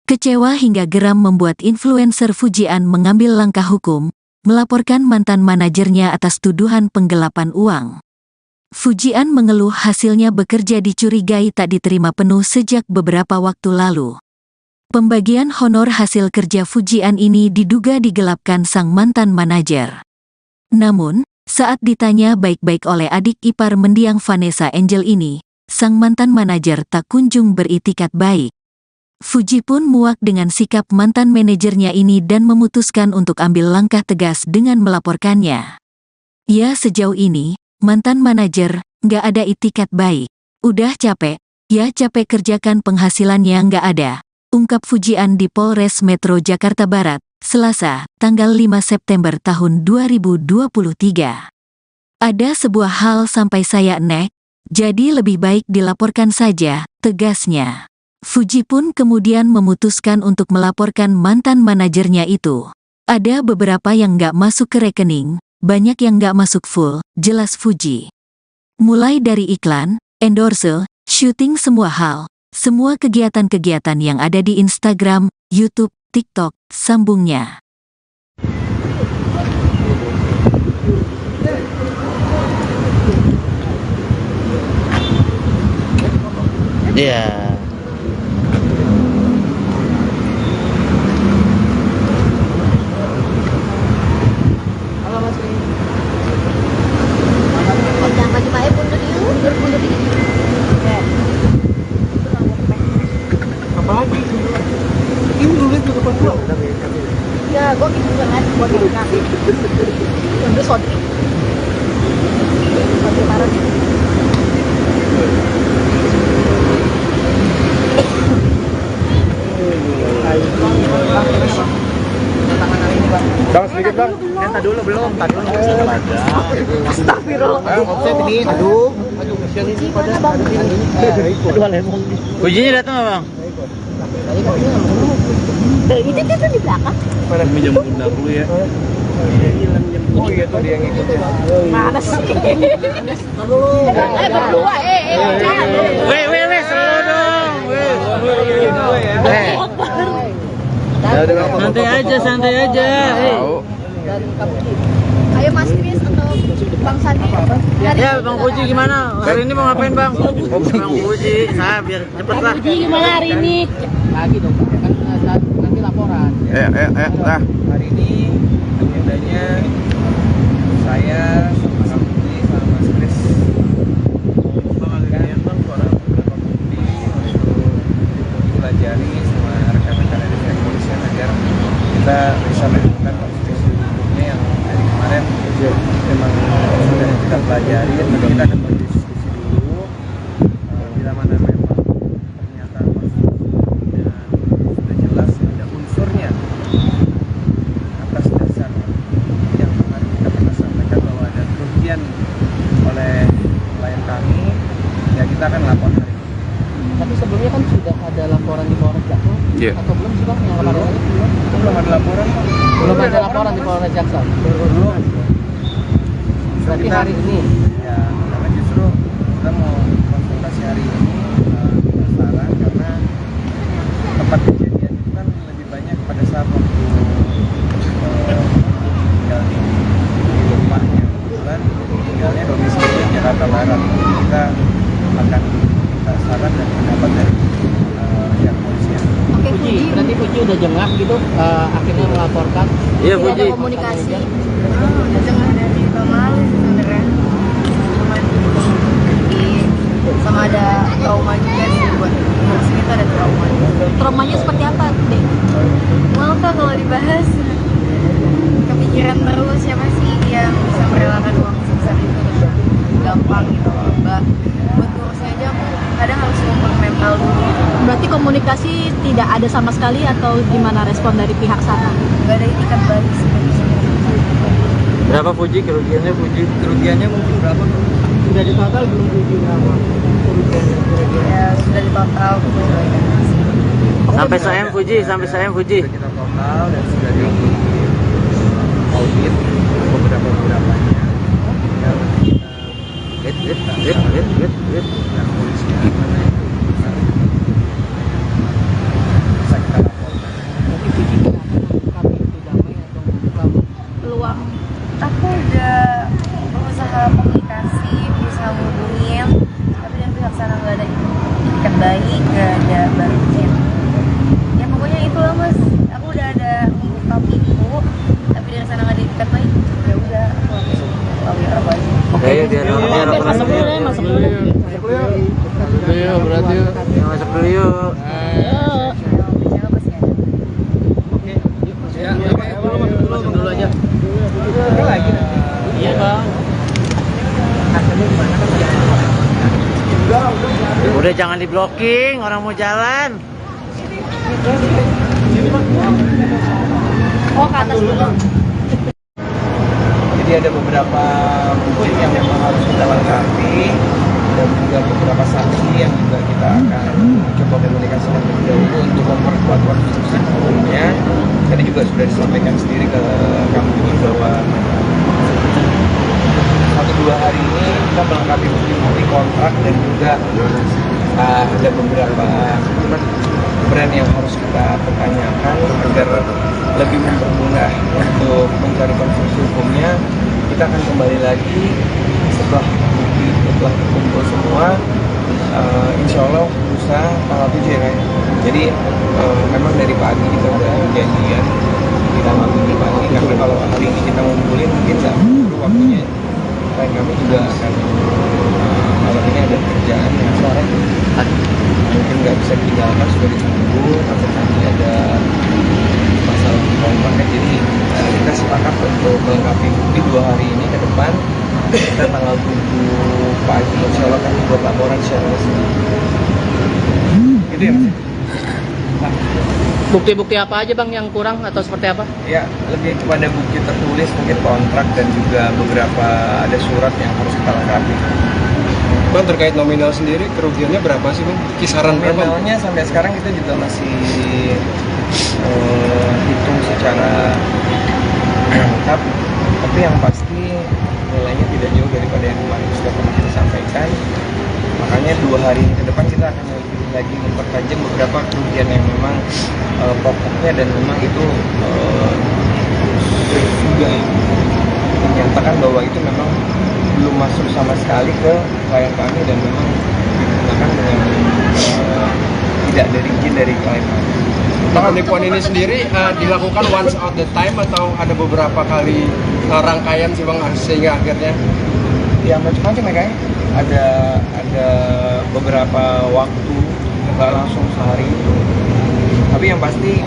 Kecewa hingga geram membuat influencer Fujian mengambil langkah hukum, melaporkan mantan manajernya atas tuduhan penggelapan uang. Fujian mengeluh hasilnya bekerja dicurigai tak diterima penuh sejak beberapa waktu lalu. Pembagian honor hasil kerja Fujian ini diduga digelapkan sang mantan manajer. Namun, saat ditanya baik-baik oleh adik ipar mendiang Vanessa Angel ini, sang mantan manajer tak kunjung beritikat baik. Fuji pun muak dengan sikap mantan manajernya ini dan memutuskan untuk ambil langkah tegas dengan melaporkannya. Ya sejauh ini, mantan manajer, nggak ada itikat baik. Udah capek, ya capek kerjakan penghasilannya nggak ada, ungkap Fujian di Polres Metro Jakarta Barat, Selasa, tanggal 5 September tahun 2023. Ada sebuah hal sampai saya nek, jadi lebih baik dilaporkan saja, tegasnya. Fuji pun kemudian memutuskan untuk melaporkan mantan manajernya itu. Ada beberapa yang nggak masuk ke rekening, banyak yang nggak masuk full, jelas Fuji. Mulai dari iklan, endorse, syuting semua hal, semua kegiatan-kegiatan yang ada di Instagram, YouTube, TikTok, sambungnya. Iya. Apalagi ini dulu itu depan gua. Ya, gua gitu kan, gua gitu nanti. Udah sorry. Sorry parah. Bang, sedikit bang. Tadi dulu belum, tadi dulu. Astagfirullah. Saya ini, aduh. Fujinya datang nggak bang? Itu di belakang. Mana minjem bunda dulu ya? Oh iya tuh dia ngikut. Mana sih? Berdua, Weh, selalu dong. Santai aja. Ayo Mas Kris atau Bang Sandi. Ya Bang Fuji gimana? Hari ini mau ngapain Bang? Bang Fuji, biar cepet lah. Fuji gimana hari ini? Lagi dong, kan nanti laporan. Nah. Hari ini agendanya saya sama Bang Fuji sama Mas Kris mengumpulkan beberapa bukti untuk dipelajari sama rekan-rekan dari pihak kepolisian agar kita bisa melakukan konstruksi hukumnya yang dari kemarin memang sudah kita pelajari dan kita akan berdiskusi dulu bila mana memang ternyata konstruksinya sudah jelas ada unsurnya atas dasar yang kemarin kita pernah sampaikan bahwa ada kerugian oleh klien kami, ya kita akan lapor hari ini. Tapi sebelumnya kan sudah ada laporan di Polres Jaksel, atau belum sih Bang? Yang kemarin Belum ada laporan, Pak. belum ada laporan di Polres Jaksel. Belum. Berarti Kita- hari ini. Ya, karena justru kita mau konsultasi hari ini penasaran karena tempat kejadian itu kan lebih banyak pada saat waktu tinggal di rumahnya, kebetulan tinggalnya domisili di Jakarta Barat. Kita akan minta saran dan pendapat dari pihak kepolisian. Oke, Fuji, berarti Fuji udah jengah gitu, akhirnya melaporkan. Iya Tidak Fuji. ada komunikasi. Udah dengar dari Bang sebenarnya sama ada trauma juga sih buat ngurus kita, ada trauma. Traumanya seperti apa, Dek? Maaf Kak kalau dibahas, kepikiran terus siapa sih yang bisa merelakan uang sebesar itu dengan gampang gitu loh Mbak. Buat ngurusnya aja aku kadang harus ngomong mental dulu gitu. Berarti komunikasi tidak ada sama sekali atau gimana respon dari pihak sana? Gak ada itikat balik sih. Berapa Fuji kerugiannya Fuji? Kerugiannya mungkin berapa? Sudah di total belum Fuji berapa? Ya sudah di total Sampai saya Fuji. Sudah kita total dan sudah di audit beberapanya. Tinggal kita dan kepolisian mana yang besar. lagi Raja Baru Zen. Ya pokoknya itulah mas, aku udah ada membuka pintu tapi dari sana nggak ada itikat baik. Ya udah aku langsung lawyer apa aja. Ayo dia Masuk dulu ya, masuk dulu. Yuk, berarti yuk. Masuk dulu yuk. Bicara apa sih ya? Masuk dulu aja. Iya bang. Udah jangan di blocking, orang mau jalan. Oh ke atas dulu. Jadi ada beberapa bukti yang memang harus kita lengkapi dan juga beberapa saksi yang juga kita akan coba komunikasikan terlebih dahulu untuk memperkuat konstruksi hukumnya. Tadi juga sudah disampaikan sendiri ke kami bahwa 1-2 hari ini kita melengkapi bukti kontrak dan juga ada beberapa brand yang harus kita pertanyakan agar lebih mempermudah untuk mencari konstruksi hukumnya. Kita akan kembali lagi setelah bukti telah terkumpul semua, insya Allah lusa tanggal 7 ya kan. Jadi memang dari pagi kita udah janjian di tanggal 7 pagi, karena kalau hari ini kita ngumpulin mungkin nggak perlu waktunya. Klien kami juga akan malam ini ada kerjaan yang sore mungkin nggak bisa ditinggalkan, sudah ditunggu atau tadi ada masalah di kontraknya. Jadi kita sepakat untuk melengkapi bukti 2 hari ini ke depan. Kita tanggal 7 pagi insya Allah kami buat laporan secara resmi. Gitu ya mas? Nah, Bukti-bukti apa aja bang yang kurang atau seperti apa? ya lebih kepada bukti tertulis, mungkin kontrak dan juga beberapa ada surat yang harus kita lengkapi. Bang, terkait nominal sendiri kerugiannya berapa sih bang? Kisaran berapa? Nominalnya sampai sekarang kita juga masih hitung secara lengkap, tapi yang pasti nilainya tidak jauh daripada yang kemarin sudah pernah kita sampaikan. Makanya 2 hari ini ke depan kita akan lagi mempertajam beberapa kerugian yang memang pokoknya dan memang itu juga menyatakan bahwa itu memang belum masuk sama sekali ke klien kami dan memang digunakan dengan tidak ada izin dari klien kami. Bang, penipuan ini sendiri dilakukan once at the time atau ada beberapa kali rangkaian sih bang sehingga akhirnya? Ya macam-macam ya kayak ada beberapa waktu, nggak langsung sehari itu. Tapi yang pasti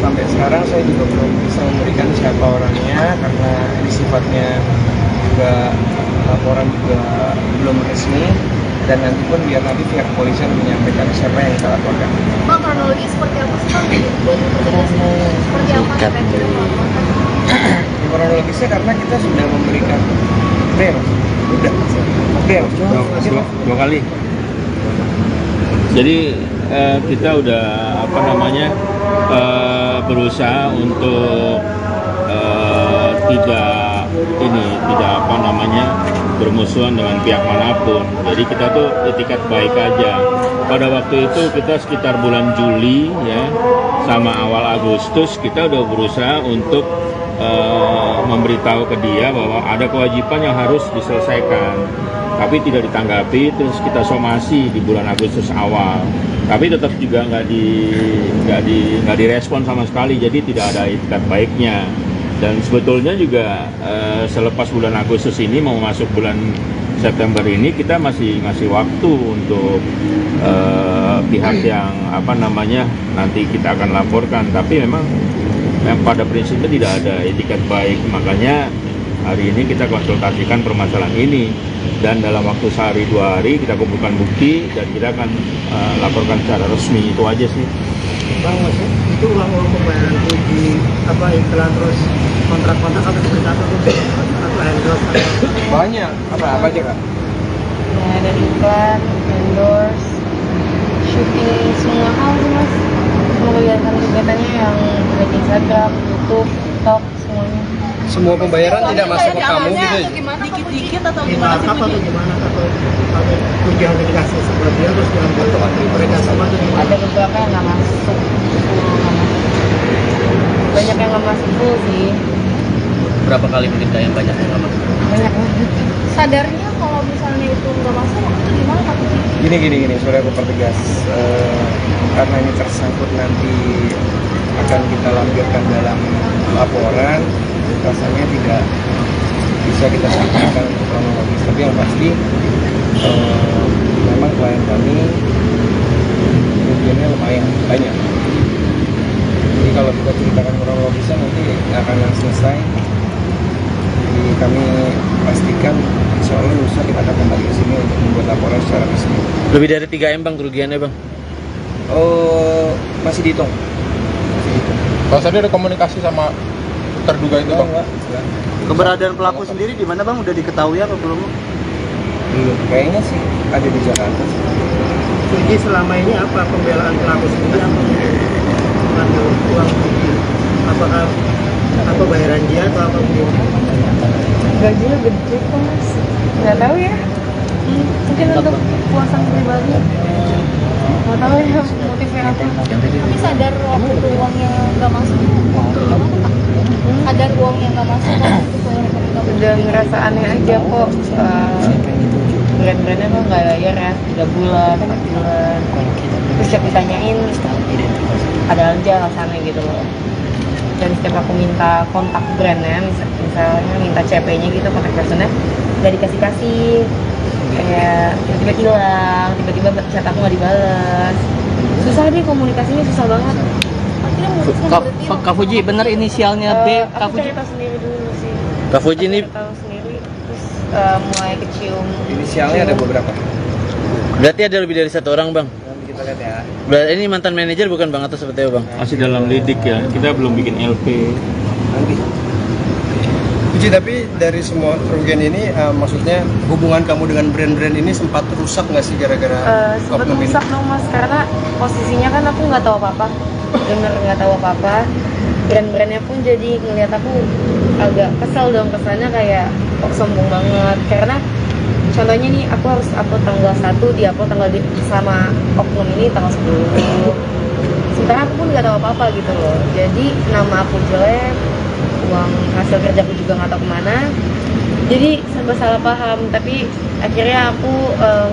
sampai sekarang saya juga belum bisa memberikan siapa orangnya karena ini sifatnya juga laporan juga belum resmi, dan nanti pun biar nanti pihak kepolisian menyampaikan siapa yang kita laporkan. Bang kronologi seperti apa sih bang? Seperti apa sampai akhirnya melaporkan? Kronologisnya karena kita sudah memberikan dua kali. Jadi kita udah berusaha untuk tidak bermusuhan dengan pihak manapun. Jadi kita tuh itikat baik aja. Pada waktu itu kita sekitar bulan Juli ya sama awal Agustus kita udah berusaha untuk memberitahu ke dia bahwa ada kewajiban yang harus diselesaikan, tapi tidak ditanggapi. Terus kita somasi di bulan Agustus awal, tapi tetap juga nggak direspon sama sekali. Jadi tidak ada itikat baiknya. Dan sebetulnya juga selepas bulan Agustus ini mau masuk bulan September ini kita masih waktu untuk pihak yang nanti kita akan laporkan. Tapi memang pada prinsipnya tidak ada itikat baik, makanya hari ini kita konsultasikan permasalahan ini dan dalam waktu sehari 2 hari kita kumpulkan bukti dan kita akan laporkan secara resmi. Itu aja sih. Bang, itu uang pembayaran uji iklan terus kontrak-kontrak atau seperti apa tuh? Atau endorse atau banyak apa aja kak? Ya dari iklan, endorse, syuting, semua hal sih mas. Semua kegiatan-kegiatannya yang ada di Instagram, YouTube, TikTok, semuanya. Semua pembayaran tidak masuk ke kamu gitu ya? dikit-dikit atau gimana? Apa atau gimana? Atau uji yang dikasih seperti terus dengan foto mereka sama tuh gimana? Ada beberapa yang nggak masuk, semua nggak masuk. Banyak yang nggak masuk dulu sih. berapa kali mungkin yang banyak yang nggak masuk? Banyak banget. Sadarnya kalau misalnya itu nggak masuk, itu gimana Kak Puji? Gini, sorry aku pertegas. Karena ini tersangkut nanti akan kita lampirkan dalam laporan, rasanya tidak bisa kita sampaikan untuk kronologis. Tapi yang pasti memang klien kami kerugiannya lumayan banyak. Jadi kalau kita ceritakan kronologisnya nanti akan selesai. Jadi kami pastikan insya Allah lusa kita akan kembali ke sini untuk membuat laporan secara resmi. Lebih dari 3M bang kerugiannya bang? Oh, masih dihitung. Bang tadi ada komunikasi sama terduga itu bang? Enggak. Keberadaan pelaku sendiri di mana bang? Udah diketahui apa belum? Belum. Kayaknya sih ada di Jakarta. Jadi selama ini apa pembelaan pelaku sendiri? Apa mengambil uang? Apakah apa bayaran dia atau apa begini? Gajinya gede kok Mas. Nggak tahu ya. Mungkin untuk puasan pribadi. Nggak tahu ya motifnya apa. Tapi sadar waktu uangnya nggak masuk waktu gimana Pak? Sadar uangnya nggak masuk waktu itu Udah ngerasa aneh aja kok. Brand-brandnya kok nggak bayar ya 3 bulan, 4 bulan. Terus setiap ditanyain ada aja alasannya gitu loh. Dan setiap aku minta kontak brandnya, misalnya minta CP-nya gitu, kontak personnya, nggak dikasih-kasih. Kayak tiba-tiba hilang, tiba-tiba chat aku nggak dibalas. Susah deh komunikasinya, susah banget. akhirnya memutuskan berhenti. Kak Fuji bener inisialnya B. Kak Aku Fuji. cari tahu sendiri dulu sih. Kak Fuji ini Cari tahu sendiri, terus mulai kecium. Inisialnya ada beberapa. berarti ada lebih dari 1 orang bang. Nanti kita lihat ya. Berarti ini mantan manajer bukan bang atau seperti apa bang? Masih dalam lidik ya, kita belum bikin LP. Nanti. Puji, tapi dari semua kerugian ini maksudnya hubungan kamu dengan brand-brand ini sempat rusak nggak sih gara-gara Sempat oknum ini? rusak dong Mas, karena posisinya kan aku nggak tahu apa-apa, bener nggak tahu apa-apa. Brand-brandnya pun jadi ngelihat aku agak kesel dong, kesannya kayak kok sombong banget. Karena contohnya nih, aku harus upload tanggal 1, di upload sama oknum ini tanggal 10. Sementara aku pun nggak tahu apa-apa gitu loh. Jadi nama aku jelek, uang hasil kerjaku juga nggak tahu kemana. Jadi serba salah paham. Tapi akhirnya aku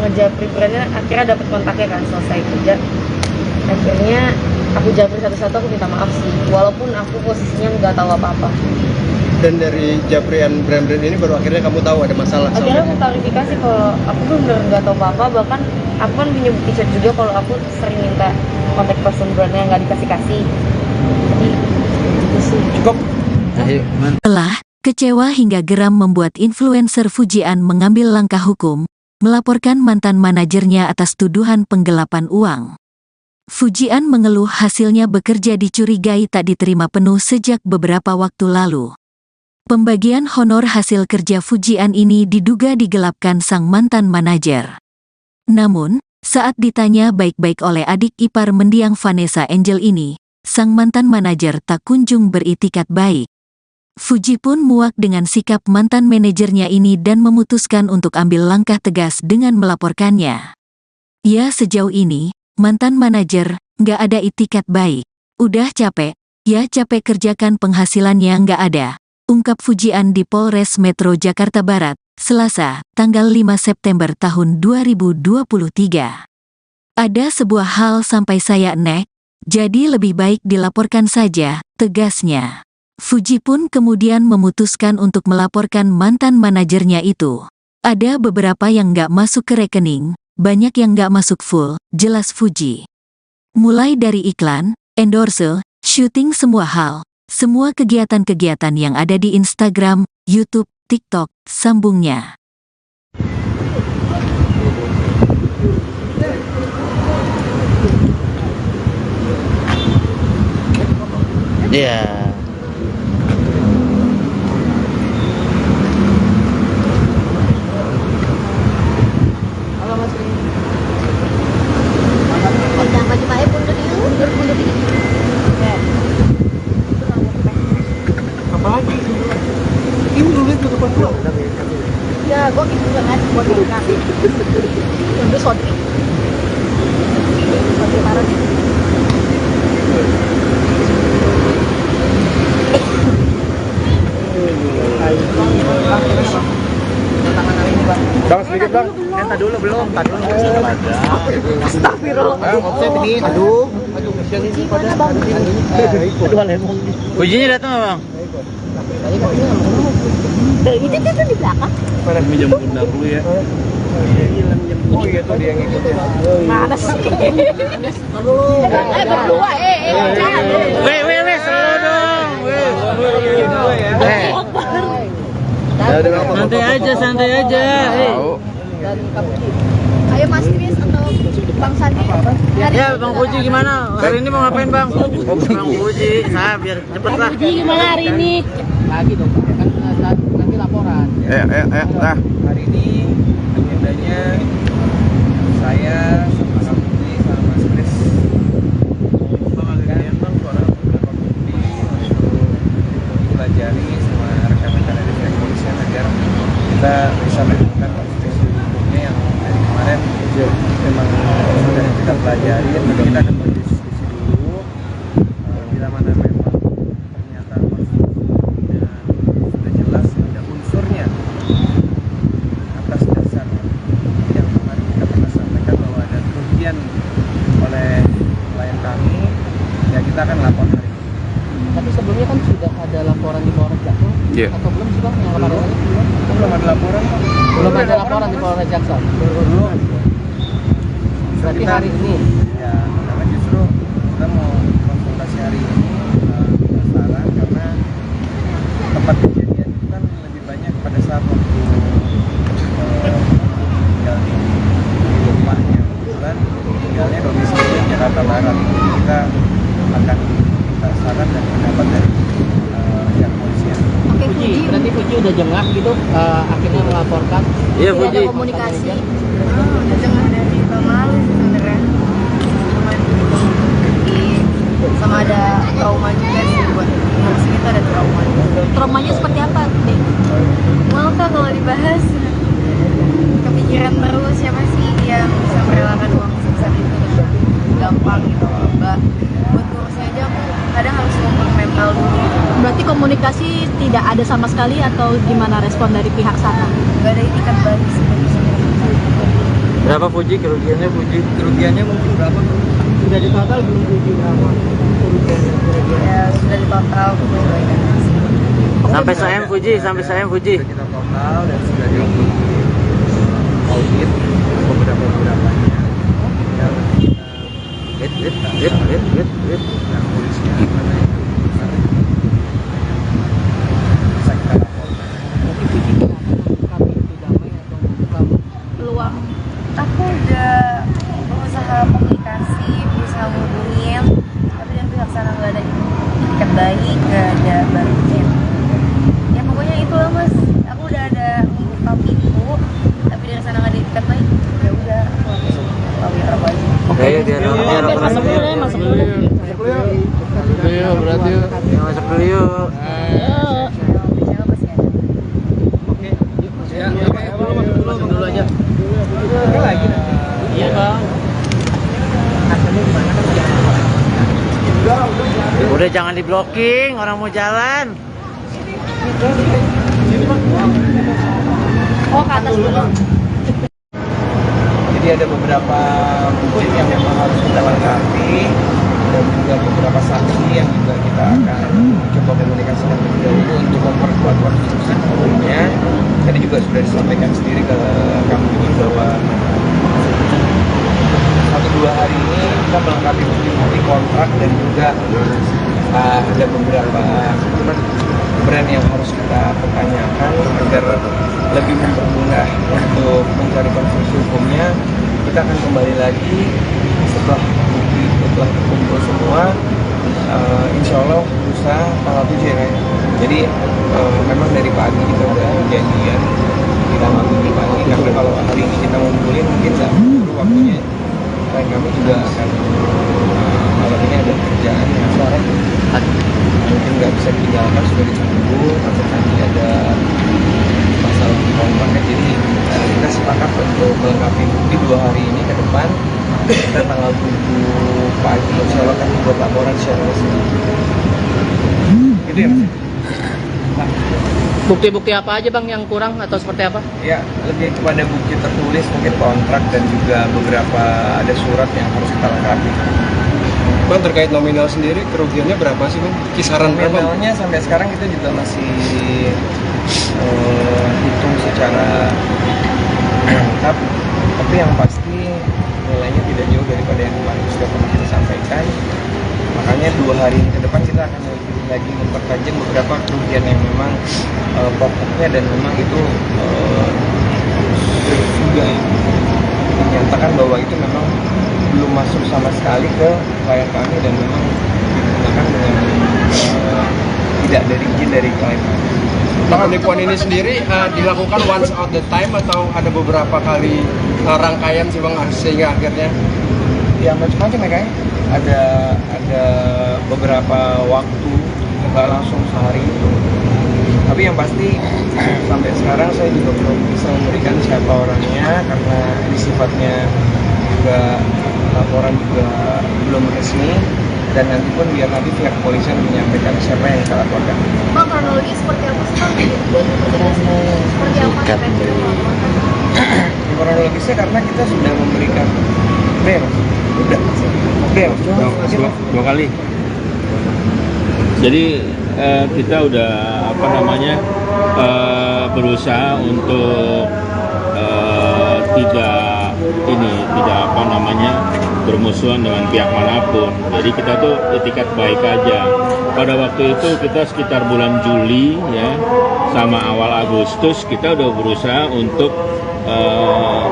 ngejapri brandnya, akhirnya dapet kontaknya kan, selesai kerja. Akhirnya aku japri satu-satu, aku minta maaf sih, walaupun aku posisinya nggak tahu apa-apa. Dan dari japrian brand-brand ini baru akhirnya kamu tahu ada masalah Akhirnya sama aku klarifikasi kalau aku bener nggak tahu apa-apa. Bahkan aku kan punya bukti chat juga kalau aku sering minta kontak person brandnya nggak dikasih-kasih. Jadi gitu sih. cukup. Telah, kecewa hingga geram membuat influencer Fujian mengambil langkah hukum, melaporkan mantan manajernya atas tuduhan penggelapan uang. Fujian mengeluh hasilnya bekerja dicurigai tak diterima penuh sejak beberapa waktu lalu. Pembagian honor hasil kerja Fujian ini diduga digelapkan sang mantan manajer. Namun, saat ditanya baik-baik oleh adik ipar mendiang Vanessa Angel ini, sang mantan manajer tak kunjung beritikat baik. Fuji pun muak dengan sikap mantan manajernya ini dan memutuskan untuk ambil langkah tegas dengan melaporkannya. Ya, sejauh ini, mantan manajer nggak ada itikat baik. Udah capek, ya capek kerjakan penghasilannya nggak ada, ungkap Fujian di Polres Metro Jakarta Barat, Selasa, tanggal 5 September tahun 2023. Ada sebuah hal sampai saya nek, jadi lebih baik dilaporkan saja, tegasnya. Fuji pun kemudian memutuskan untuk melaporkan mantan manajernya itu. Ada beberapa yang nggak masuk ke rekening, banyak yang nggak masuk full, jelas Fuji. Mulai dari iklan, endorse, syuting semua hal, semua kegiatan-kegiatan yang ada di Instagram, YouTube, TikTok, sambungnya. Iya. Jangan baju pakai pundur ini. Apalagi? Ini dulu itu depan gua. Ya, gua gitu kan, gua kasih. Untuk shooting. Shooting parah nih. Fujinya datang nggak bang? Itu di belakang. Pada minjem bunda dulu ya. Oh iya tuh dia ngikutin. Mana sih? Berdua, jangan. Weh, selalu dong. Santai aja. Ayo Mas Kris atau Bang Sandi. Ya Bang Fuji gimana? Hari ini mau ngapain bang? Bang Fuji, biar cepet lah. Fuji gimana hari ini? Lagi dong, kan nanti laporan. Nah, hari ini agendanya saya sama Bang Budi sama Mas Kris membagikan beberapa bukti untuk dipelajari sama rekan-rekan dari pihak kepolisian agar kita bisa menemukan konstruksi hukumnya yang dari kemarin memang sudah kita pelajari. Tapi kita akan berdiskusi dulu bila mana memang ternyata konstruksinya sudah jelas ada unsurnya atas dasar yang kemarin kita pernah sampaikan bahwa ada kerugian oleh klien kami, ya kita akan lapor hari ini. Tapi sebelumnya kan sudah ada laporan di Polres Jaksel. Atau belum sih bang yang kemarin? Belum ada laporan Pak. Belum ada laporan di Polres Jaksel. Belum. Berarti hari ini. Ya, karena justru kita mau konsultasi hari ini penasaran karena tempat kejadian itu kan lebih banyak pada saat waktu tinggal di rumahnya. Kebetulan tinggalnya domisili di Jakarta Barat. Jadi kita akan minta saran dan pendapat dari pihak kepolisian. Oke, Fuji, berarti Fuji udah jengah gitu akhirnya melaporkan. Iya Tidak Fuji. ada komunikasi. Udah dengar dari tahun lalu sih sebenarnya. Sama ada trauma juga sih buat harus kita ada trauma. Traumanya seperti apa, Dek? Mau kak kalau dibahas kepikiran terus siapa sih yang bisa merelakan uang sebesar itu dengan gampang gitu loh mbak. Buat ngurusnya aja aku kadang harus ngomong mental dulu. Berarti komunikasi tidak ada sama sekali atau gimana respon dari pihak sana? Gak ada itikat baik sebenarnya. Berapa Fuji kerugiannya Fuji? Kerugiannya mungkin berapa? Sudah di total belum Fuji berapa? Ya sudah di total kemudian. Sampai saya Fuji. Sudah kita total dan sudah di audit beberapanya. Tinggal yang polisinya mana yang besar bisa kita laporkan. Berarti Fuji kami itu damai atau bukan? Peluang aku udah berusaha komunikasi, berusaha hubungin, tapi dari pihak sana nggak ada itikat baik, nggak ada baliknya. Ya pokoknya itulah mas, aku udah ada membuka pintu, tapi dari sana nggak ada itikat baik. Ya udah, aku harus tahu apa aja. Ayo biar Masuk dulu ya, masuk dulu. Berarti masuk dulu yuk. Bicara masih ada. oke. Ya, masuk dulu aja. Oke lagi. Iya bang. Udah jangan di blocking, orang mau jalan. Oh, ke atas dulu. Jadi ada beberapa bukti yang memang harus kita lengkapi dan juga beberapa saksi yang juga kita akan coba komunikasikan terlebih dahulu untuk memperkuat konstruksi hukumnya. Tadi juga sudah disampaikan sendiri ke kami bahwa 1-2 hari ini kita melengkapi bukti kontrak dan juga ada beberapa brand yang harus kita pertanyakan agar lebih mempermudah untuk mencari konstruksi hukumnya. Kita akan kembali lagi setelah bukti itu telah terkumpul semua, insya Allah lusa tanggal 7 ya. Jadi memang dari pagi kita udah janjian kita ngambil pagi, karena kalau hari ini kita ngumpulin mungkin nggak perlu waktunya. Dan kami juga akan malam ini ada kerjaan yang sekarang mungkin nggak bisa ditinggalkan, sudah ditunggu atau tadi ada masalah kontraknya. Jadi kita sepakat untuk melengkapi bukti 2 hari ini ke depan. Kita tanggal 7 pagi insya Allah akan buat laporan secara resmi. Gitu ya mas. Nah. Bukti-bukti apa aja bang yang kurang atau seperti apa? Ya, lebih kepada bukti tertulis, mungkin kontrak dan juga beberapa ada surat yang harus kita lengkapi. Bang, terkait nominal sendiri kerugiannya berapa sih bang? Kisaran berapa? Nominalnya sampai sekarang kita juga masih hitung secara lengkap, tapi yang pasti nilainya tidak jauh daripada yang kemarin sudah pernah kita sampaikan. Makanya 2 hari ke depan kita akan lebih lagi mempertajam beberapa kerugian yang memang pokoknya dan memang itu sudah dinyatakan bahwa itu memang belum masuk sama sekali ke klien kami dan memang digunakan dengan tidak dari izin dari klien kami. Bang, penipuan ini sendiri dilakukan once at the time atau ada beberapa kali rangkaian sih bang sehingga akhirnya Ya macam-macam ya kayaknya. Ada beberapa waktu, nggak langsung sehari itu. Tapi yang pasti sampai sekarang saya juga belum bisa memberikan siapa orangnya karena ini sifatnya juga laporan juga belum resmi dan nanti pun biar nanti pihak kepolisian menyampaikan siapa yang kita laporkan. Bang, kronologi seperti apa sih bang? Seperti apa sampai akhirnya melaporkan? Kronologisnya karena kita sudah memberikan bel, udah bel, dua kali. Jadi kita udah berusaha untuk tidak bermusuhan dengan pihak manapun. Jadi kita tuh etikat baik aja. Pada waktu itu kita sekitar bulan Juli ya sama awal Agustus kita udah berusaha untuk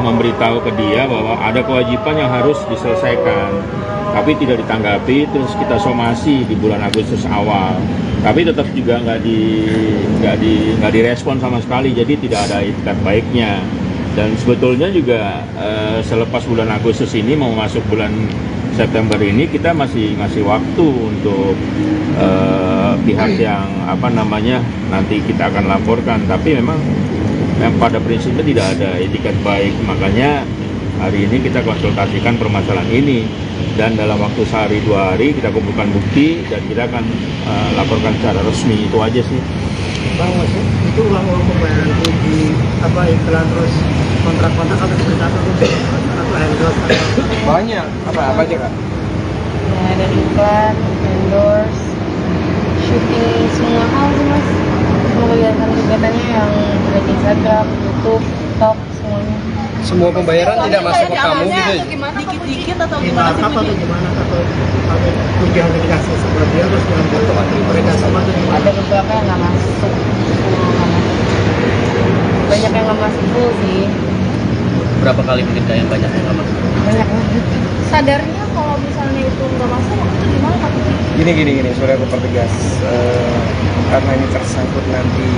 memberitahu ke dia bahwa ada kewajiban yang harus diselesaikan, tapi tidak ditanggapi. Terus kita somasi di bulan Agustus awal, tapi tetap juga nggak direspon sama sekali. Jadi tidak ada itikat baiknya. Dan sebetulnya juga selepas bulan Agustus ini mau masuk bulan September ini kita masih waktu untuk pihak yang nanti kita akan laporkan. Tapi memang pada prinsipnya tidak ada itikat baik, makanya hari ini kita konsultasikan permasalahan ini dan dalam waktu sehari 2 hari kita kumpulkan bukti dan kita akan laporkan secara resmi. Itu aja sih. Bang, maksud itu uang pembayaran uji iklan terus kontrak-kontrak atau seperti apa tuh? Atau endorse atau banyak apa aja kak? Ya, dari iklan, endorse, syuting, semua hal sih mas. Semua kegiatan-kegiatannya yang ada di Instagram, YouTube, TikTok, semuanya. semua pembayaran tidak masuk ke kamu gitu ya? Dikit-dikit atau di markup atau gimana atau uji yang dikasih seperti dia terus dengan foto mereka sama tuh gimana? ada beberapa yang nggak masuk, banyak yang nggak masuk dulu sih, Berapa kali mungkin yang banyak yang nggak masuk? banyak banget. Sadarnya kalau misalnya itu nggak masuk, itu gimana Pak? Gini, sorry aku pertegas. Karena ini tersangkut nanti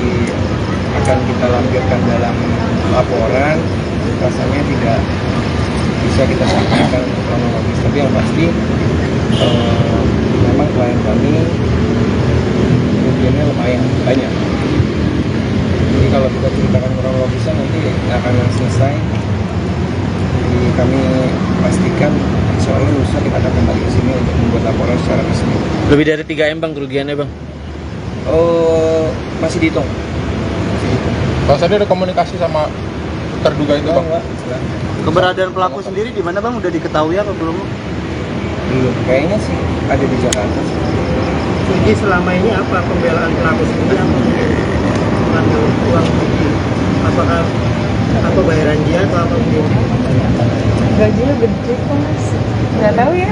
akan kita lampirkan dalam laporan, rasanya tidak bisa kita sampaikan untuk kronologis. Tapi yang pasti memang klien kami kerugiannya lumayan banyak. Jadi kalau kita ceritakan kronologisnya nanti akan selesai. Jadi kami pastikan insya Allah lusa kita akan kembali ke sini untuk membuat laporan secara resmi. Lebih dari 3M bang kerugiannya bang? Masih dihitung. Bang, tadi ada komunikasi sama terduga itu bang? Enggak. Keberadaan pelaku sendiri di mana bang? Udah diketahui apa belum? Belum. Kayaknya sih ada di Jakarta. Jadi selama ini apa pembelaan pelaku sendiri apa mengambil uang uji? Apa bayaran dia atau apa begini? Gajinya gede kok mas, nggak tahu ya.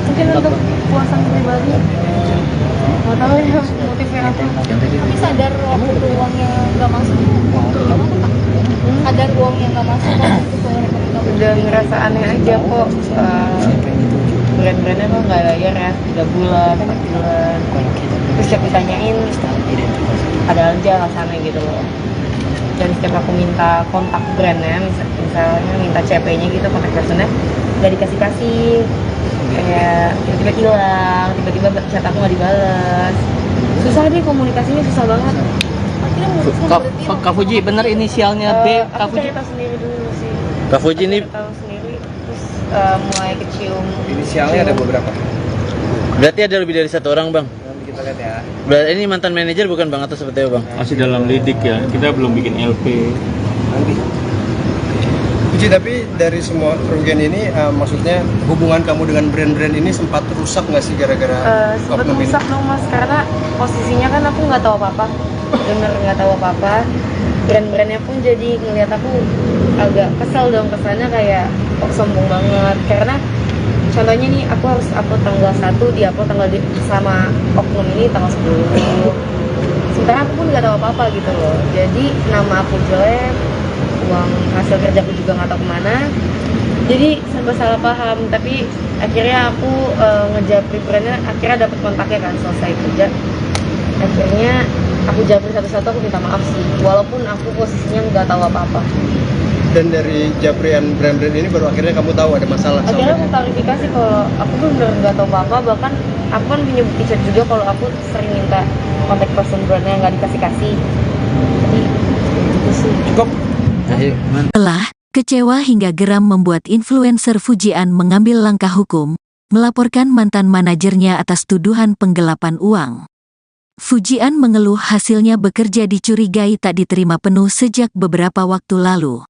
Mungkin untuk puasan pribadi. Nggak tahu ya motifnya apa. Tapi sadar waktu uangnya nggak masuk, gimana Pak? Ada uang yang nggak masuk waktu itu ke rekening kamu? Udah ngerasa aneh aja kok. Brand-brandnya kok nggak bayar ya, 3 bulan, 4 bulan. Terus setiap ditanyain, ada aja alasannya gitu loh. Dan setiap aku minta kontak brandnya, misalnya minta CP-nya gitu, kontak personnya, nggak dikasih-kasih. Kayak tiba-tiba hilang, tiba-tiba chat aku nggak dibalas. Susah deh komunikasinya, susah banget. Akhirnya memutuskan berhenti. Kak Fuji bener inisialnya B. Kak Aku Fuji. cerita sendiri dulu sih. Kak Fuji ini Tahu sendiri, terus mulai kecium. Inisialnya ada beberapa. berarti ada lebih dari 1 orang bang? Nanti kita kita lihat ya. Berarti ini mantan manajer bukan Bang atau seperti apa Bang? Masih dalam lidik ya, kita belum bikin LP. Nanti. Puji, tapi dari semua kerugian ini, maksudnya hubungan kamu dengan brand-brand ini sempat rusak nggak sih gara-gara Sempat oknum ini? rusak dong mas, karena posisinya kan aku nggak tahu apa-apa, bener nggak tahu apa-apa. Brand-brandnya pun jadi ngeliat aku agak kesel dong, kesannya kayak kok sombong banget. Karena contohnya nih, aku harus upload tanggal 1, di upload sama oknum ini tanggal 10. Sementara aku pun nggak tahu apa-apa gitu loh. Jadi nama aku jelek, uang hasil kerjaku juga nggak tahu kemana. Jadi serba salah paham. Tapi akhirnya aku ngejapri brandnya, akhirnya dapet kontaknya kan, selesai kerja. Akhirnya aku japri satu-satu, aku minta maaf sih, walaupun aku posisinya nggak tahu apa-apa. Dan dari japrian brand-brand ini baru akhirnya kamu tahu ada masalah Akhirnya aku sama klarifikasi kalau aku bener nggak tahu apa-apa. Bahkan aku kan punya bukti chat juga kalau aku sering minta kontak person brandnya nggak dikasih-kasih. Jadi itu sih. cukup. Telah, kecewa hingga geram membuat influencer Fujian mengambil langkah hukum, melaporkan mantan manajernya atas tuduhan penggelapan uang. Fujian mengeluh hasilnya bekerja dicurigai tak diterima penuh sejak beberapa waktu lalu.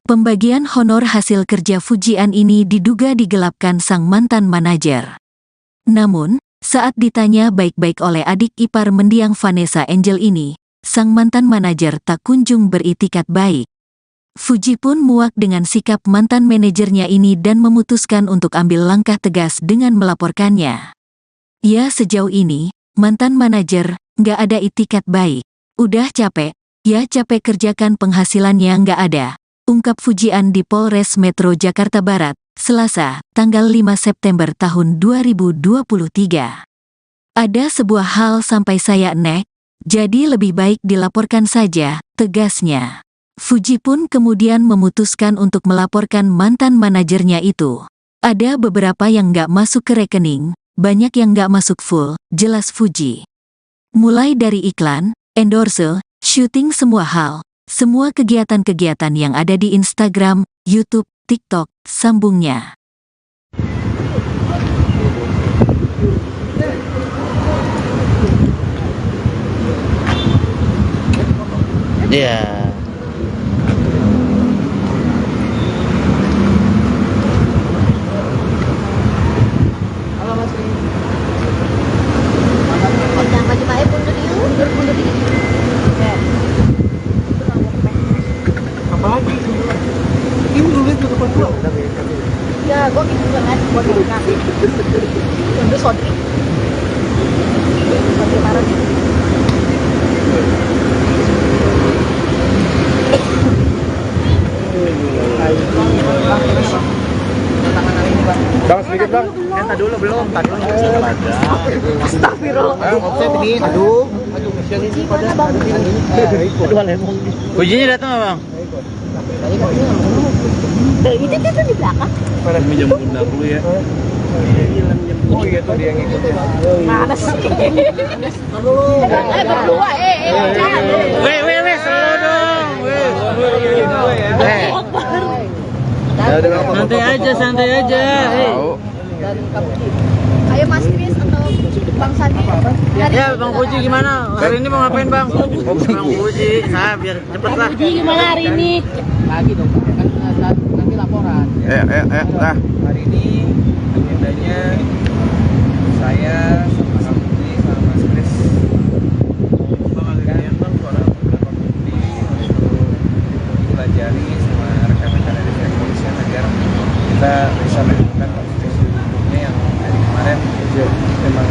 Pembagian honor hasil kerja Fujian ini diduga digelapkan sang mantan manajer. Namun, saat ditanya baik-baik oleh adik ipar mendiang Vanessa Angel ini, sang mantan manajer tak kunjung beritikat baik. Fuji pun muak dengan sikap mantan manajernya ini dan memutuskan untuk ambil langkah tegas dengan melaporkannya. Ya, sejauh ini, mantan manajer nggak ada itikat baik. Udah capek, ya capek kerjakan penghasilannya nggak ada, ungkap Fujian di Polres Metro Jakarta Barat, Selasa, tanggal 5 September tahun 2023. Ada sebuah hal sampai saya nek, jadi lebih baik dilaporkan saja, tegasnya. Fuji pun kemudian memutuskan untuk melaporkan mantan manajernya itu. Ada beberapa yang nggak masuk ke rekening, banyak yang nggak masuk full, jelas Fuji. Mulai dari iklan, endorse, syuting semua hal, semua kegiatan-kegiatan yang ada di Instagram, YouTube, TikTok, sambungnya. Iya. Apalagi? Ini dulu itu depan gua. Ya, gue gitu juga kan. Gue gitu kasih. Itu Sodri. Sodri parah nih. Bang, sedikit bang. Kan dulu belum, tadi dulu. Astagfirullah. Aduh, kasihan ini pada aduh lemong. Fujinya datang nggak Bang? Itu di belakang. Pada minjam pundak dulu ya. Oh iya tuh dia ngikutin. Mana sih? Berdua, jangan. Weh, slow dong. Santai aja. Ayo Mas Kris atau Bang Sandi. Ya, Bang Fuji gimana? Hari ini mau ngapain Bang? Bang Fuji, biar cepet lah. Fuji gimana hari ini? Lagi dong, kan nanti laporan. Nah. Hari ini agendanya saya sama Mas Budi sama Mas Kris membagikan beberapa bukti untuk dipelajari sama rekan-rekan dari pihak kepolisian agar kita bisa menemukan konstruksi hukumnya yang dari kemarin memang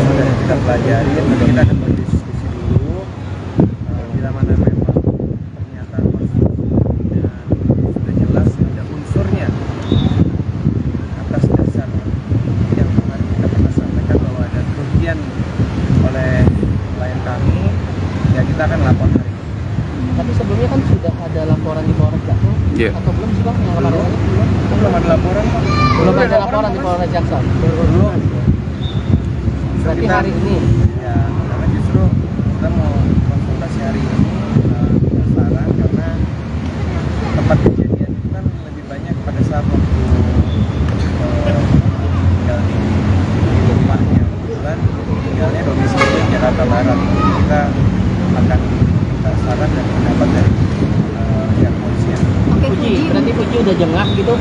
sudah kita pelajari. Nanti kita akan berdiskusi dulu bila mana memang ternyata konstruksinya sudah jelas ada unsurnya atas dasar yang kemarin kita pernah sampaikan bahwa ada kerugian oleh klien kami, ya kita akan lapor hari ini. Tapi sebelumnya kan sudah ada laporan di Polres Jaksel. Iya. Atau belum sih Bang yang kemarin? Belum ada laporan, Pak. Belum ada laporan di Polres Jaksel. Belum. Berarti hari ini. Ya, karena justru kita mau konsultasi hari ini kita saran karena tempat kejadian itu kan lebih banyak pada saat waktu tinggal di rumahnya, kebetulan tinggalnya domisili udah jengah gitu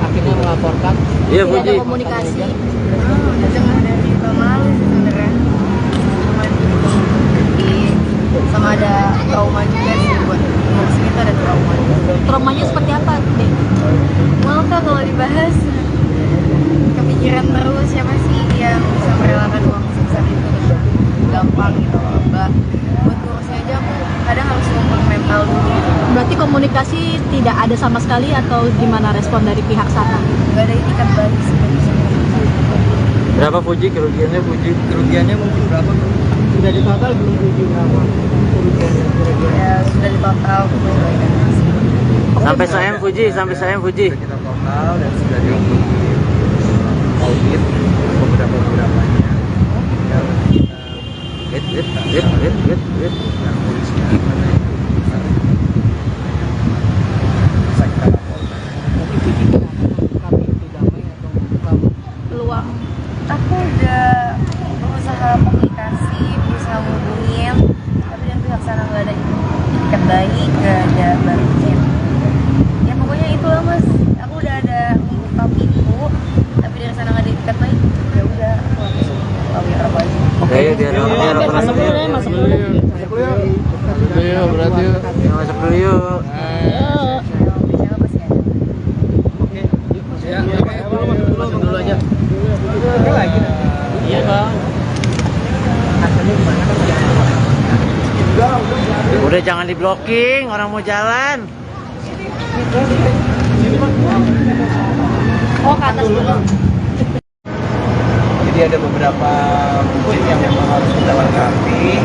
akhirnya melaporkan. Iya, Tidak ada Fuji. komunikasi. Jangan dari tahun lalu sih sebenarnya. Sama ada trauma juga sih buat umur segitu, ada trauma. Traumanya seperti apa, Dek? Maaf Kak kalau dibahas. Kepikiran terus siapa sih yang bisa merelakan uang sebesar itu dengan gampang gitu loh Mbak. Buat ngurusnya aja aku kadang harus ngomong mental dulu gitu. Berarti komunikasi tidak ada sama sekali atau gimana respon dari pihak sana? Gak ada itikat baik sebenarnya. Berapa Fuji kerugiannya Fuji? Kerugiannya mungkin berapa? Sudah di total belum 7 berapa kerugiannya kira-kira? Ya sudah di total menyesuaikan. Sampai sayang Fuji, sampai sayang Fuji. Sudah kita total dan sudah di audit beberapanya. Tinggal kita yang polisinya mana yang bisa kita laporkan. Tapi Fuji kami itu damai atau kamu? Peluang Aku udah berusaha komunikasi, berusaha hubungin, tapi dari pihak sana nggak ada itikat baik, nggak ada baliknya. Ya pokoknya itulah Mas, aku udah ada membuka pintu, tapi dari sana nggak ada itikat baik. Ya udah, aku harus lawyer apa aja. Oke, biar masuk dulu deh, masuk dulu. Iya, berarti masuk dulu yuk. Siapa pasti ada. Masuk dulu aja. Iya Bang. Udah jangan di blocking, orang mau jalan. Oh, ke atas dulu. Jadi ada beberapa bukti yang memang harus kita lengkapi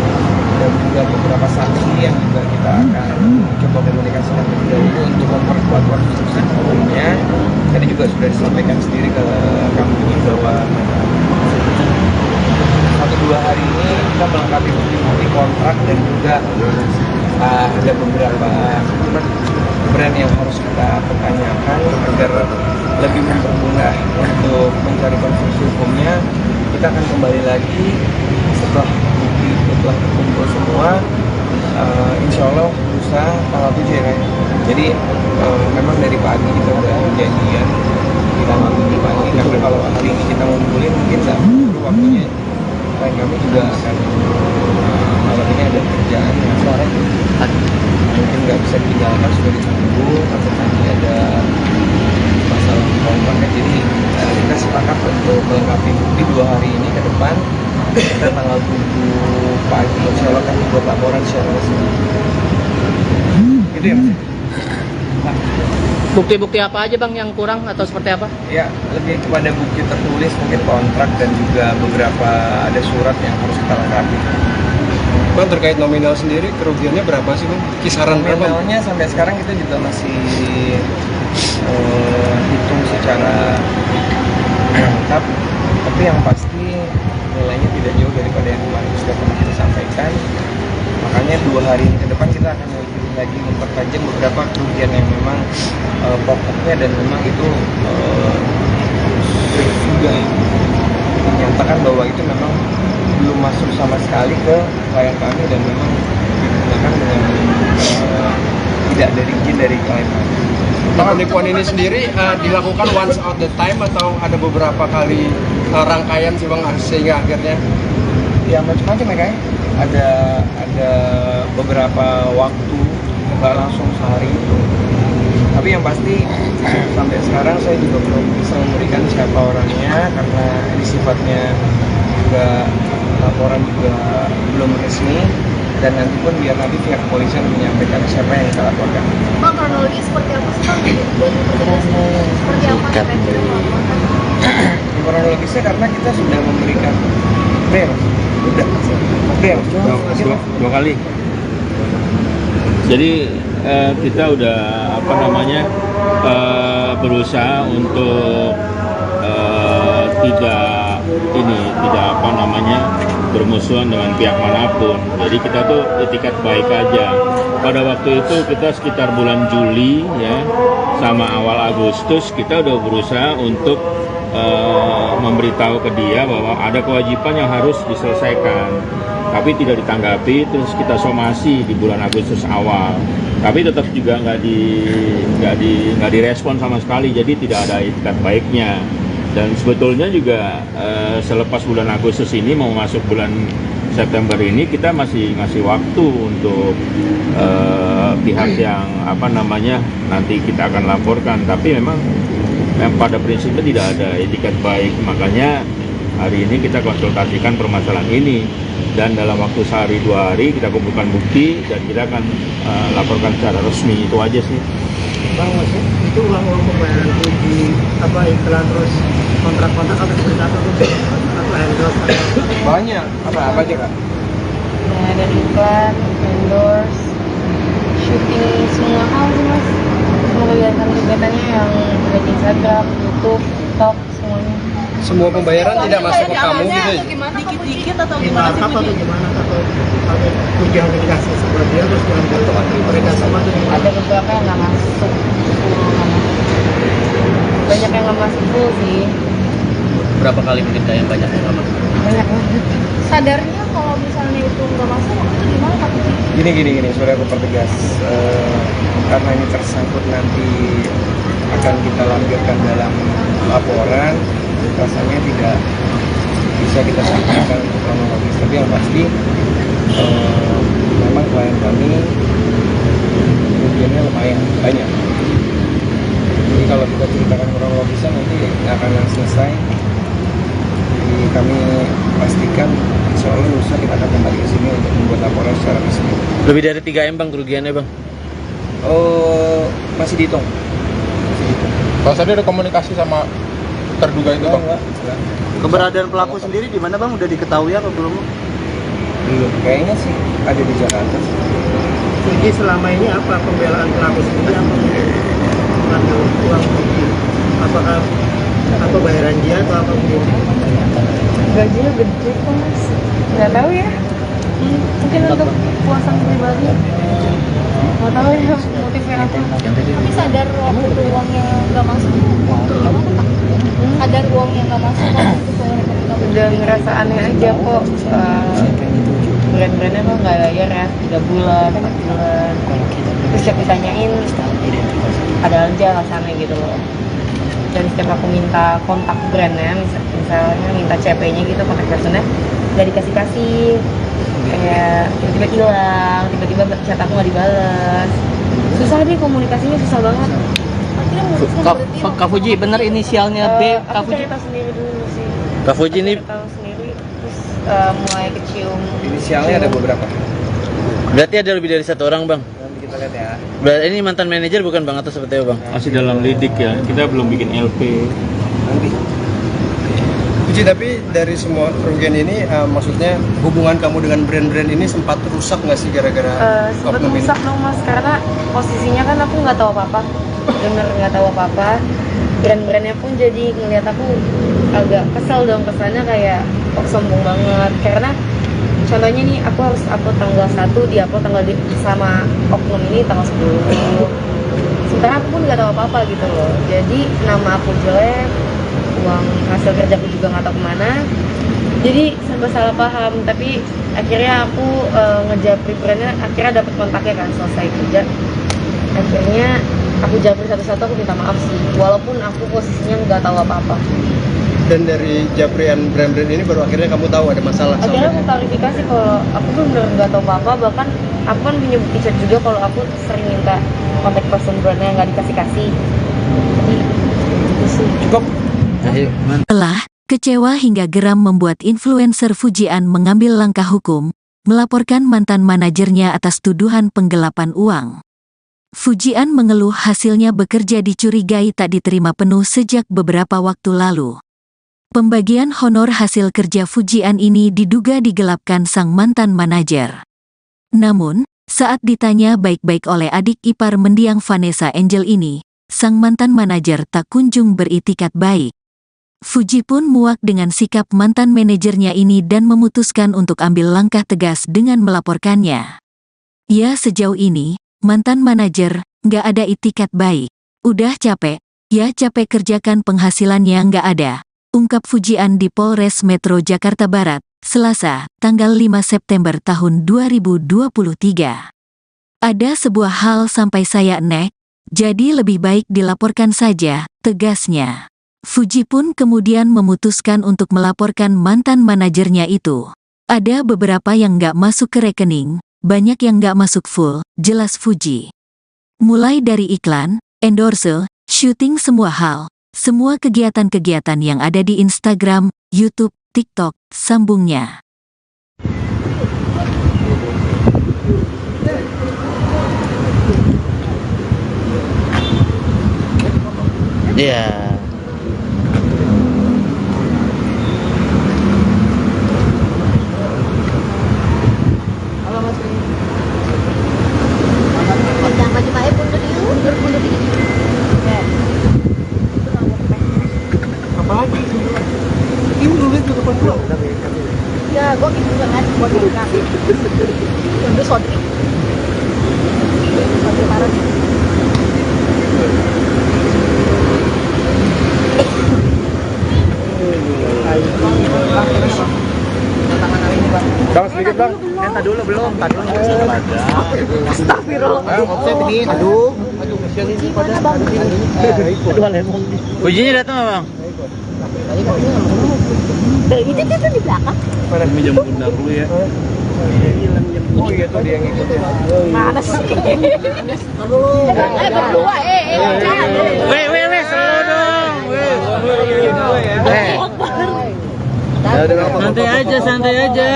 dan juga beberapa saksi yang juga kita akan coba komunikasikan terlebih dahulu untuk memperkuat konstruksi hukumnya. Tadi juga sudah disampaikan sendiri ke kami bahwa 1-2 hari ini kita melengkapi bukti kontrak dan juga ada beberapa brand yang harus kita pertanyakan agar lebih mempermudah untuk mencari konstruksi hukumnya. Kita akan kembali lagi setelah bukti telah terkumpul semua, insya Allah berusaha tanggal 7 ya kan. Jadi memang dari pagi kita udah janjian di tanggal 7 pagi, karena kalau hari ini kita ngumpulin mungkin nggak perlu waktunya. Klien kami juga akan malam ini ada kerjaan yang sore mungkin nggak bisa ditinggalkan, sudah ditunggu atau nanti ada masalah kontraknya. Jadi kita sepakat untuk melengkapi bukti 2 hari ini ke depan. Kita tanggal 7 pagi insya Allah kami buat laporan secara resmi. Gitu ya Mas? Bukti-bukti apa aja Bang yang kurang atau seperti apa? Ya, lebih kepada bukti tertulis, mungkin kontrak dan juga beberapa ada surat yang harus kita lengkapi. Bang, terkait nominal sendiri kerugiannya berapa sih Bang? Kisaran berapa? Nominalnya sampai sekarang kita juga masih hitung secara lengkap, tapi yang pasti nilainya tidak jauh daripada yang kemarin sudah pernah kita sampaikan. Makanya 2 hari ini ke depan kita akan lagi mempertajam beberapa kerugian yang memang pokoknya dan memang itu sudah dinyatakan bahwa itu memang belum masuk sama sekali ke klien kami dan memang digunakan dengan tidak dari izin dari klien kami. Penipuan ini sendiri dilakukan once at the time atau ada beberapa kali rangkaian sih Bang sehingga akhirnya Ya macam-macam ya kayak ada beberapa waktu, nggak langsung sehari itu. Tapi yang pasti sampai sekarang saya juga belum bisa memberikan siapa orangnya karena ini sifatnya juga laporan juga belum resmi, dan nanti pun biar nanti pihak kepolisian menyampaikan siapa yang kita laporkan. Bang, kronologi seperti apa sih Bang? Seperti apa yang sudah melaporkan? Kronologisnya karena kita sudah memberikan bel, dua kali. Jadi kita udah berusaha untuk tidak bermusuhan dengan pihak manapun. Jadi kita tuh itikat baik aja. Pada waktu itu kita sekitar bulan Juli ya, sama awal Agustus kita udah berusaha untuk memberitahu ke dia bahwa ada kewajiban yang harus diselesaikan, tapi tidak ditanggapi. Terus kita somasi di bulan Agustus awal. Tapi tetap juga nggak direspon sama sekali, jadi tidak ada itikat baiknya. Dan sebetulnya juga selepas bulan Agustus ini mau masuk bulan September ini, kita masih ngasih waktu untuk pihak yang nanti kita akan laporkan. Tapi memang pada prinsipnya tidak ada itikat baik, makanya hari ini kita konsultasikan permasalahan ini, dan dalam waktu sehari 2 hari kita kumpulkan bukti dan kita akan laporkan secara resmi. Itu aja sih. Bang, maksud itu uang pembayaran Fuji iklan terus kontrak-kontrak atau seperti apa tuh? Atau endorse atau Banyak. Apa aja Kak? Ya, dari iklan, endorse, syuting, semua hal sih mas. Semua kegiatan-kegiatannya yang ada di Instagram, YouTube, TikTok, semuanya. Semua pembayaran tidak masuk ke kamu gitu ya? Dikit-dikit atau di gimana sih markup atau Fuji? gimana, atau Fuji yang dikasih sebuah dia terus yang mereka sama tuh gimana? Ada beberapa yang nggak masuk, nggak masuk. Banyak yang nggak masuk full sih, Berapa kali mungkin yang banyak yang nggak masuk? banyak banget. Sadarnya kalau misalnya itu nggak masuk, itu gimana Pak Fuji? Gini, sebenarnya aku pertegas. Karena ini tersangkut nanti akan kita lampirkan dalam laporan, rasanya tidak bisa kita sampaikan untuk kronologis. Tapi yang pasti memang klien kami kerugiannya lumayan banyak. Jadi kalau kita ceritakan kronologisnya nanti nggak akan selesai. Jadi kami pastikan insya Allah lusa kita akan kembali ke sini untuk membuat laporan secara resmi. Lebih dari 3M bang kerugiannya bang? Oh, masih dihitung. Bang Sandi ada komunikasi sama terduga itu Bang? Enggak. Keberadaan pelaku sendiri di mana Bang? Udah diketahui apa belum? Belum, kayaknya sih ada di Jakarta. Fuji selama ini apa pembelaan pelaku sendiri apa mengambil uang Fuji? Apakah apa bayaran dia atau apa begini? Gajinya gede kok mas, nggak tahu ya. Mungkin untuk puasan pribadi, nggak tahu ya motifnya apa. Tapi sadar waktu itu uangnya nggak masuk, waktu gimana Pak? Sadar uangnya nggak masuk waktu itu ke rekening kamu? Udah ngerasa aneh aja kok. Brand-brandnya kok nggak bayar ya, 3 bulan, 4 bulan. Terus setiap ditanyain, ada aja alasannya gitu loh. Dan setiap aku minta kontak brandnya, misalnya minta CP-nya gitu, kontak personnya, nggak dikasih-kasih. Kayak tiba-tiba hilang, tiba-tiba chat aku nggak dibalas. Susah deh, komunikasinya susah banget. Akhirnya mutusnya berhenti. Kak Fuji bener inisialnya B. Kak Aku Fuji. cerita sendiri dulu sih. Kak Fuji ini Tahu sendiri, terus mulai kecium. Inisialnya ada beberapa. berarti ada lebih dari 1 orang bang. Nanti kita lihat ya. Berarti ini mantan manajer bukan bang atau seperti apa bang? Masih dalam lidik ya, kita belum bikin LP. Nanti. Fuji, tapi dari semua kerugian ini, maksudnya hubungan kamu dengan brand-brand ini sempat rusak nggak sih gara-gara Sempet oknum ini? rusak dong mas, karena posisinya kan aku nggak tahu apa-apa, bener nggak tahu apa-apa. Brand-brandnya pun jadi ngeliat aku agak kesel dong, kesannya kayak kok sombong banget. Karena contohnya nih, aku harus upload tanggal 1, di upload sama oknum ini tanggal 10. Sementara aku pun nggak tahu apa-apa gitu loh. Jadi nama aku jelek, uang hasil kerjaku juga nggak tahu kemana. Jadi sampai salah paham. Tapi akhirnya aku ngejapri brandnya, akhirnya dapet kontaknya kan, selesai kerja. Akhirnya aku japri satu-satu, aku minta maaf sih, walaupun aku posisinya nggak tahu apa-apa. Dan dari japrian brand-brand ini baru akhirnya kamu tahu ada masalah Akhirnya aku sama klarifikasi kalau aku tuh bener nggak tahu apa-apa. Bahkan aku kan punya bukti chat juga kalau aku sering minta kontak person brandnya nggak dikasih-kasih. Jadi itu sih. cukup. Telah, kecewa hingga geram membuat influencer Fujian mengambil langkah hukum, melaporkan mantan manajernya atas tuduhan penggelapan uang. Fujian mengeluh hasilnya bekerja dicurigai tak diterima penuh sejak beberapa waktu lalu. Pembagian honor hasil kerja Fujian ini diduga digelapkan sang mantan manajer. Namun, saat ditanya baik-baik oleh adik ipar mendiang Vanessa Angel ini, sang mantan manajer tak kunjung beritikat baik. Fuji pun muak dengan sikap mantan manajernya ini dan memutuskan untuk ambil langkah tegas dengan melaporkannya. Ya, sejauh ini, mantan manajer nggak ada itikat baik. Udah capek, ya capek kerjakan penghasilannya nggak ada, ungkap Fujian di Polres Metro Jakarta Barat, Selasa, tanggal 5 September tahun 2023. Ada sebuah hal sampai saya enek, jadi lebih baik dilaporkan saja, tegasnya. Fuji pun kemudian memutuskan untuk melaporkan mantan manajernya itu. Ada beberapa yang nggak masuk ke rekening, banyak yang nggak masuk full, jelas Fuji. Mulai dari iklan, endorse, syuting semua hal, semua kegiatan-kegiatan yang ada di Instagram, YouTube, TikTok, sambungnya. Iya. Jangan baju pakai pundur dulu, pundur dikit. Apa lagi? Ini nulis di depan gua. Ya, gua gitu banget, gua gitu kan. Pundur sodri. Sodri parah nih. Bang, sedikit bang. Entah dulu belum, tadi dulu. Astagfirullah. Offset ini, aduh, kasihan ini pada. Aduh, lemong. Fujinya datang nggak bang? Itu di belakang. Pada minjam bunda dulu ya. Oh iya tuh dia yang ngikutin. Mana sih? Berdua, jangan. Weh, selalu dong. Santai aja.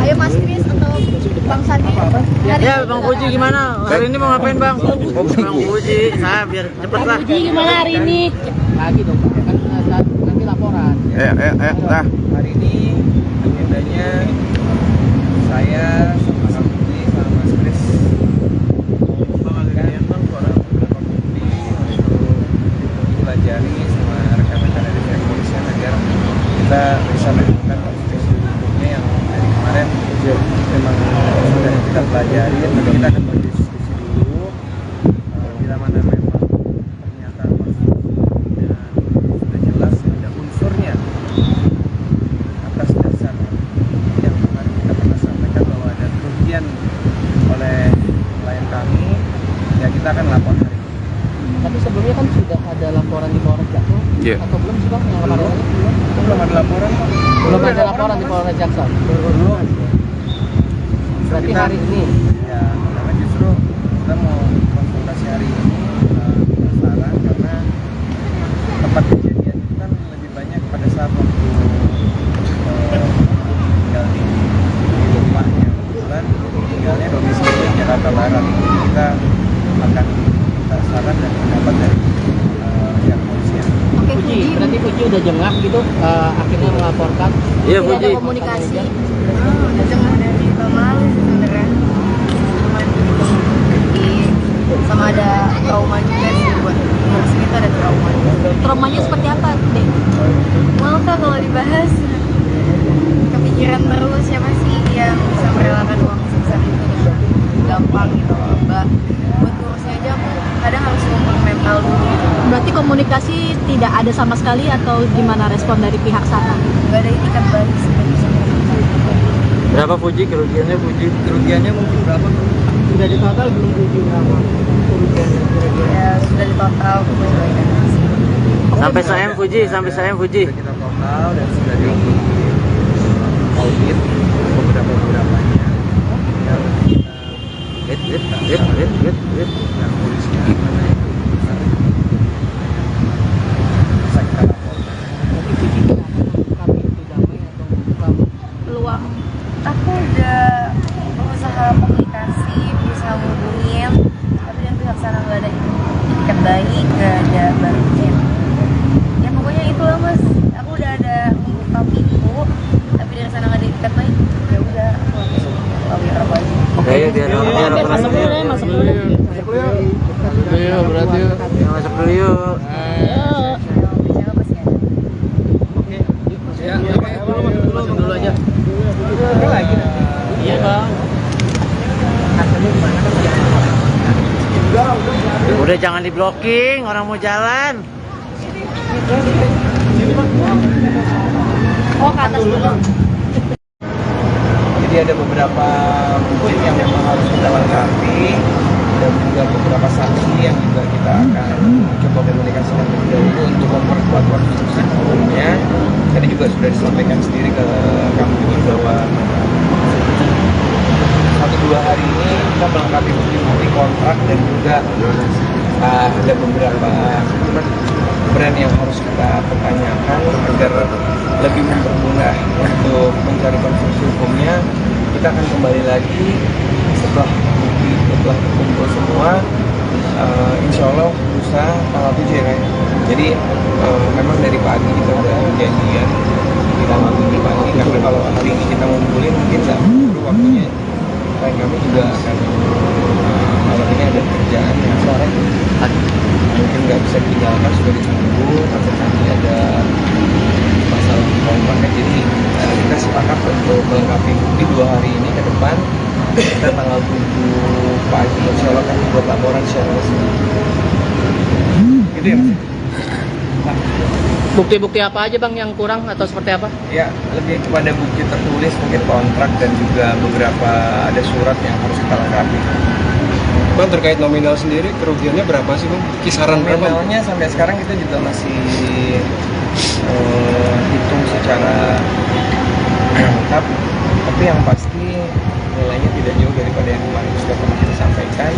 Ayo Mas Kris atau Bang Sandi. Ya, Bang Fuji gimana? Hari ini mau ngapain bang? Bang Fuji, saya biar cepet lah. Fuji gimana hari ini? Lagi dong, kan nanti laporan. Nah. Hari ini agendanya saya sama Kang Budi sama Mas Kris membagikan beberapa bukti untuk dipelajari sama rekan-rekan dari pihak kepolisian agar kita bisa menemukan konstruksi hukumnya yang dari kemarin memang sudah kita pelajari. Nanti kita akan berdiskusi dulu bila mana memang ternyata konstruksinya sudah jelas ada unsurnya atas dasar yang kemarin kita pernah sampaikan bahwa ada kerugian oleh klien kami, ya kita akan lapor hari ini. Tapi sebelumnya kan sudah ada laporan di Polres Jaksel. Iya. Atau belum sih bang? Yang kemarin Belum ada laporan Pak. belum ada laporan di Polres Jaksel. Belum. Berarti hari ini. Ya, karena justru kita mau konsultasi hari ini penasaran karena tempat kejadian itu kan lebih banyak pada saat waktu tinggal di rumahnya, kebetulan tinggalnya domisili Jakarta Barat. Kita akan minta saran dan pendapat dari pihak kepolisian. Oke, Fuji, Fuji. berarti Fuji udah jengak gitu, akhirnya melaporkan. Iya Tidak ada Fuji. komunikasi. Udah dengar dari tahun lalu sih sebenarnya. Sama ada trauma juga sih buat ngurus kita, ada trauma. Traumanya seperti apa, Dek? Mau kak kalau dibahas kepikiran terus siapa sih yang bisa merelakan uang sebesar itu dengan gampang gitu loh mbak. Buat ngurusnya aja aku kadang harus ngomong mental dulu gitu. Berarti komunikasi tidak ada sama sekali atau gimana respon dari pihak sana? Gak ada itikat balik sih dari sana. Berapa Fuji kerugiannya Fuji? Kerugiannya mungkin berapa? Sudah di total belum 7 berapa? Ya sudah di total kebanyakan. Sampai saya Fuji. Sudah kita total dan sudah di audit beberapanya. Tinggal kita yang polisinya mana yang bisa kita laporkan. Nanti Fuji buka pintu damai atau buka Peluang aku udah berusaha komunikasi, berusaha hubungin, tapi dari pihak sana nggak ada itikat baik, nggak ada baliknya. Ya pokoknya itulah mas, aku udah ada membuka pintu, tapi dari sana nggak ada itikat baik. Ya udah, aku langsung lawyer apa aja. Oke, biar Masuk dulu deh, masuk dulu. Iya, berarti. masuk dulu yuk. Bicara pasti ada. masuk dulu aja. Iya bang. Udah jangan di blocking, orang mau jalan. Oh, ke atas dulu. Jadi ada beberapa bukti yang memang harus kita lengkapi dan juga beberapa saksi yang juga kita akan coba komunikasikan terlebih dahulu untuk memperkuat konstruksi hukumnya. Tadi juga sudah disampaikan sendiri ke kami bahwa 1-2 hari ini kita melengkapi bukti-bukti kontrak dan juga ada beberapa brand yang harus kita pertanyakan agar lebih mempermudah untuk mencari konstruksi hukumnya. Kita akan kembali lagi setelah terkumpul semua, insya Allah lusa tanggal 7 ya. Jadi memang dari pagi kita udah janjian di tanggal 7 pagi, karena kalau hari ini kita ngumpulin mungkin nggak perlu waktunya. Kayak kami juga akan malam ini ada kerjaan yang sore mungkin nggak bisa ditinggalkan, sudah ditunggu takut nanti ada masalah kontraknya. Jadi kita sepakat untuk melengkapi bukti 2 hari ini ke depan. Kita tanggal 7 pagi insya Allah akan buat laporan secara resmi. Gitu ya Mas? Bukti-bukti apa aja Bang yang kurang atau seperti apa? Ya, lebih kepada bukti tertulis, mungkin kontrak dan juga beberapa ada surat yang harus kita lengkapi. Bang, terkait nominal sendiri kerugiannya berapa sih Bang? Kisaran berapa? Nominalnya sampai sekarang kita juga masih hitung secara lengkap, tapi yang pasti nilainya tidak jauh daripada yang kemarin sudah pernah kita sampaikan.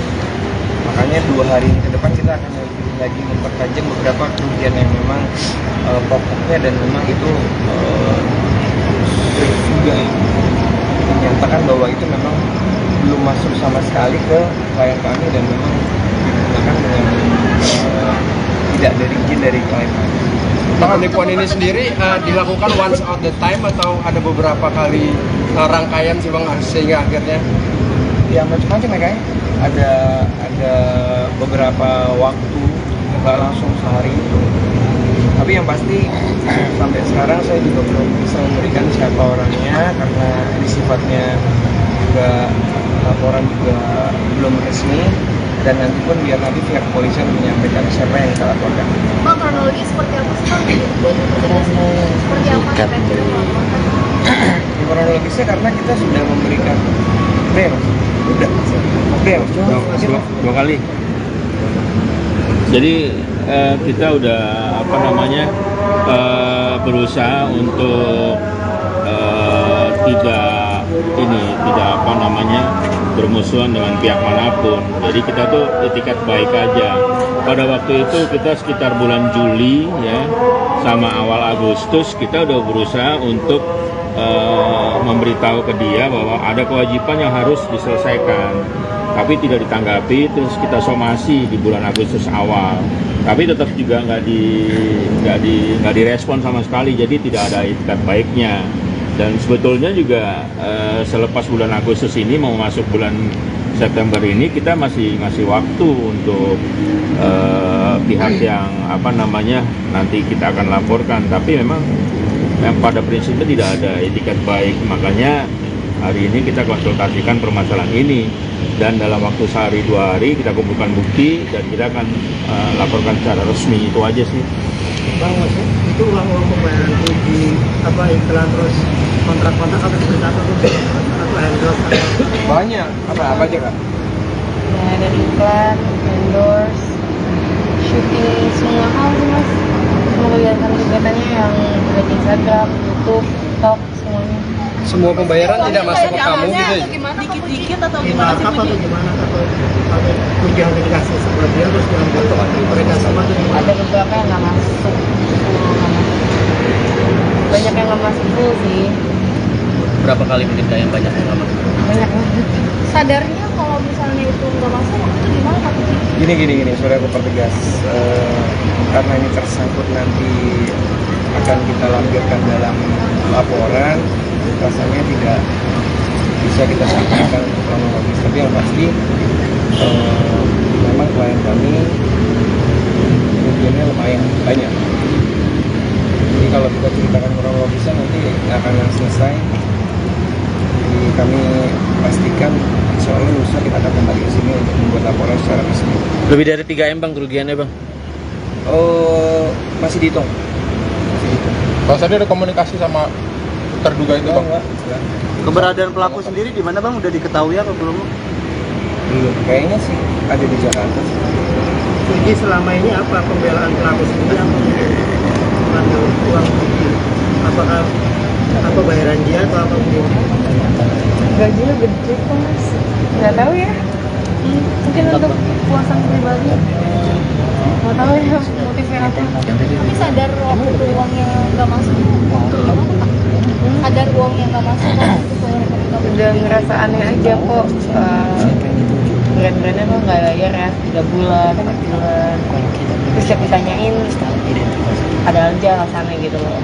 Makanya 2 hari ke depan kita akan lagi mempertajam beberapa kerugian yang memang pokoknya dan memang itu juga menyatakan bahwa itu memang belum masuk sama sekali ke klien kami dan memang digunakan dengan tidak dari izin dari klien kami. Penipuan ini sendiri dilakukan once at the time atau ada beberapa kali rangkaian sih Bang sehingga akhirnya ya macam-macam ya kayak ada beberapa waktu nggak langsung sehari itu, tapi yang pasti sampai sekarang saya juga belum bisa memberikan siapa orangnya karena ini sifatnya juga laporan juga belum resmi, dan nanti pun biar nanti pihak kepolisian menyampaikan siapa yang kita laporkan. Bang, kronologi seperti apa sih Bang? Seperti apa kira-kira melaporkan? Kronologisnya karena kita sudah memberikan dua kali. Jadi kita udah berusaha untuk tidak bermusuhan dengan pihak manapun. Jadi kita tuh etikat baik aja. Pada waktu itu kita sekitar bulan Juli ya sama awal Agustus kita udah berusaha untuk memberitahu ke dia bahwa ada kewajiban yang harus diselesaikan, tapi tidak ditanggapi. Terus kita somasi di bulan Agustus awal, tapi tetap juga nggak direspon sama sekali. Jadi tidak ada etikat baiknya. Dan sebetulnya juga selepas bulan Agustus ini mau masuk bulan September ini kita masih waktu untuk pihak yang nanti kita akan laporkan. Tapi memang yang pada prinsipnya tidak ada etikat baik, makanya hari ini kita konsultasikan permasalahan ini dan dalam waktu sehari 2 hari kita kumpulkan bukti dan kita akan laporkan secara resmi. Itu aja sih Bang. Itu uang pembayaran uji iklan terus kontrak-kontrak atau seperti apa tuh? Atau endorse atau banyak apa aja Kak? Ya dari iklan, endorse, syuting, semua hal sih Mas. Semua kegiatan-kegiatannya yang ada di Instagram, YouTube, TikTok, semuanya. semua pembayaran tidak masuk ke kamu gitu ya? Dikit-dikit atau di gimana sih? markup atau gimana, atau ujian dikasih sebagian terus diambil mereka sama tuh gimana? Ada beberapa yang nggak masuk, banyak yang nggak masuk full sih. Berapa kali mungkin yang banyak yang nggak masuk? Banyak banget. Sadarnya kalau misalnya itu nggak masuk, itu gimana Pak? Gini, sudah aku pertegas, karena ini tersangkut nanti akan kita lampirkan dalam laporan, rasanya tidak bisa kita sampaikan untuk kronologis. Tapi yang pasti memang klien kami kerugiannya lumayan banyak. Jadi kalau kita ceritakan kronologisnya nanti nggak akan selesai. Jadi kami pastikan insya Allah lusa kita akan kembali ke sini untuk membuat laporan secara resmi. Lebih dari 3M Bang kerugiannya Bang? Masih dihitung. Kalau tadi ada komunikasi sama terduga itu bang? Keberadaan pelaku sendiri di mana bang? Udah diketahui apa belum? Belum, kayaknya sih ada di Jakarta. Fuji selama ini apa pembelaan pelaku sendiri? Apa mengambil uang Fuji? Apakah apa bayaran dia atau apa begini? Gajinya gede kok mas, nggak tahu ya. Mungkin untuk puasan pribadi. Nggak tahu ya motifnya apa. Tapi sadar waktu itu uangnya nggak masuk, sadar uangnya nggak masuk sesuai rekening kamu. Udah ngerasa aneh aja kok. Brand-brandnya kok nggak bayar ya, 3 bulan, 4 bulan. Terus setiap ditanyain, ada aja alasannya gitu loh.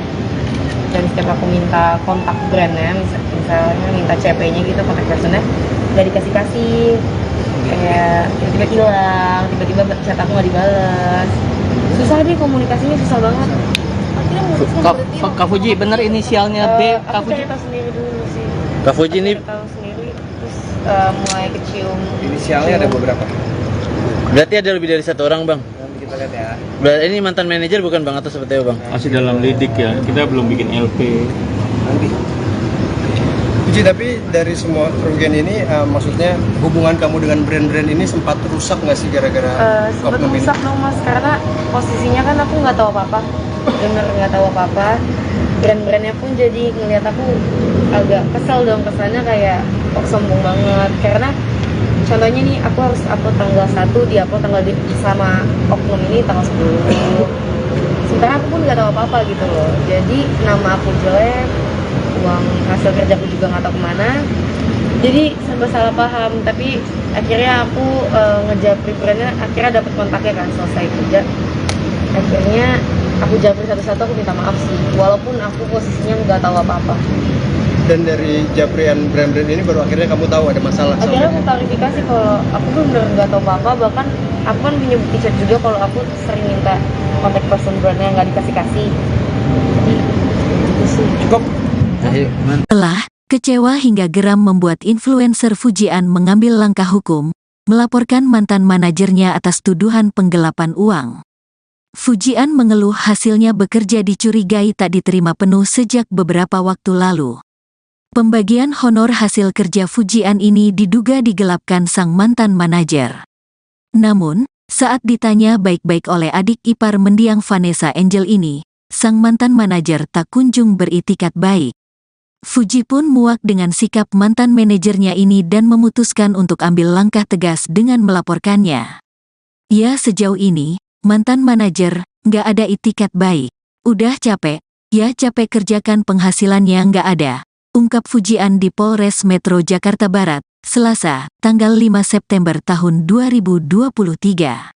Dan setiap aku minta kontak brandnya, misalnya minta CP-nya gitu, kontak personnya, nggak dikasih-kasih. Kayak tiba-tiba hilang, tiba-tiba chat aku nggak dibalas. Susah deh, komunikasinya susah banget. Akhirnya memutuskan berhenti. Kak Fuji, bener inisialnya B. Kak Aku Fuji. cerita sendiri dulu sih. Kak Fuji ini Tahu sendiri, terus mulai kecium. Inisialnya ada beberapa. berarti ada lebih dari 1 orang bang. Nanti kita lihat ya. Berarti ini mantan manajer bukan bang atau seperti apa bang? Masih dalam lidik ya, kita belum bikin LP. Nanti. Puji, tapi dari semua kerugian ini, maksudnya hubungan kamu dengan brand-brand ini sempat rusak nggak sih gara-gara Sempat oknum ini? rusak dong mas, karena posisinya kan aku nggak tahu apa-apa, bener nggak tahu apa-apa. Brand-brandnya pun jadi ngeliat aku agak kesel dong, kesannya kayak kok sombong banget. Karena contohnya nih, aku harus upload tanggal 1, dia upload tanggal sama oknum ini tanggal 10. Sementara aku pun nggak tahu apa-apa gitu loh. Jadi nama aku jelek, uang hasil kerjaku juga nggak tahu kemana. Jadi serba salah paham. Tapi akhirnya aku ngejapri brandnya, akhirnya dapat kontaknya kan, selesai kerja. Akhirnya aku japri satu-satu, aku minta maaf sih, walaupun aku posisinya nggak tahu apa-apa. Dan dari japrian brand-brand ini baru akhirnya kamu tahu ada masalah sama Akhirnya ini. aku klarifikasi kalau aku bener nggak tahu apa-apa. Bahkan aku kan punya bukti chat juga kalau aku sering minta kontak person brandnya nggak dikasih-kasih. Jadi itu sih. Cukup. Telah, kecewa hingga geram membuat influencer Fujian mengambil langkah hukum, melaporkan mantan manajernya atas tuduhan penggelapan uang. Fujian mengeluh hasilnya bekerja dicurigai tak diterima penuh sejak beberapa waktu lalu. Pembagian honor hasil kerja Fujian ini diduga digelapkan sang mantan manajer. Namun, saat ditanya baik-baik oleh adik ipar mendiang Vanessa Angel ini, sang mantan manajer tak kunjung beritikat baik. Fuji pun muak dengan sikap mantan manajernya ini dan memutuskan untuk ambil langkah tegas dengan melaporkannya. Ya, sejauh ini, mantan manajer nggak ada itikat baik. Udah capek, ya capek kerjakan penghasilannya nggak ada, ungkap Fujian di Polres Metro Jakarta Barat, Selasa, tanggal 5 September tahun 2023.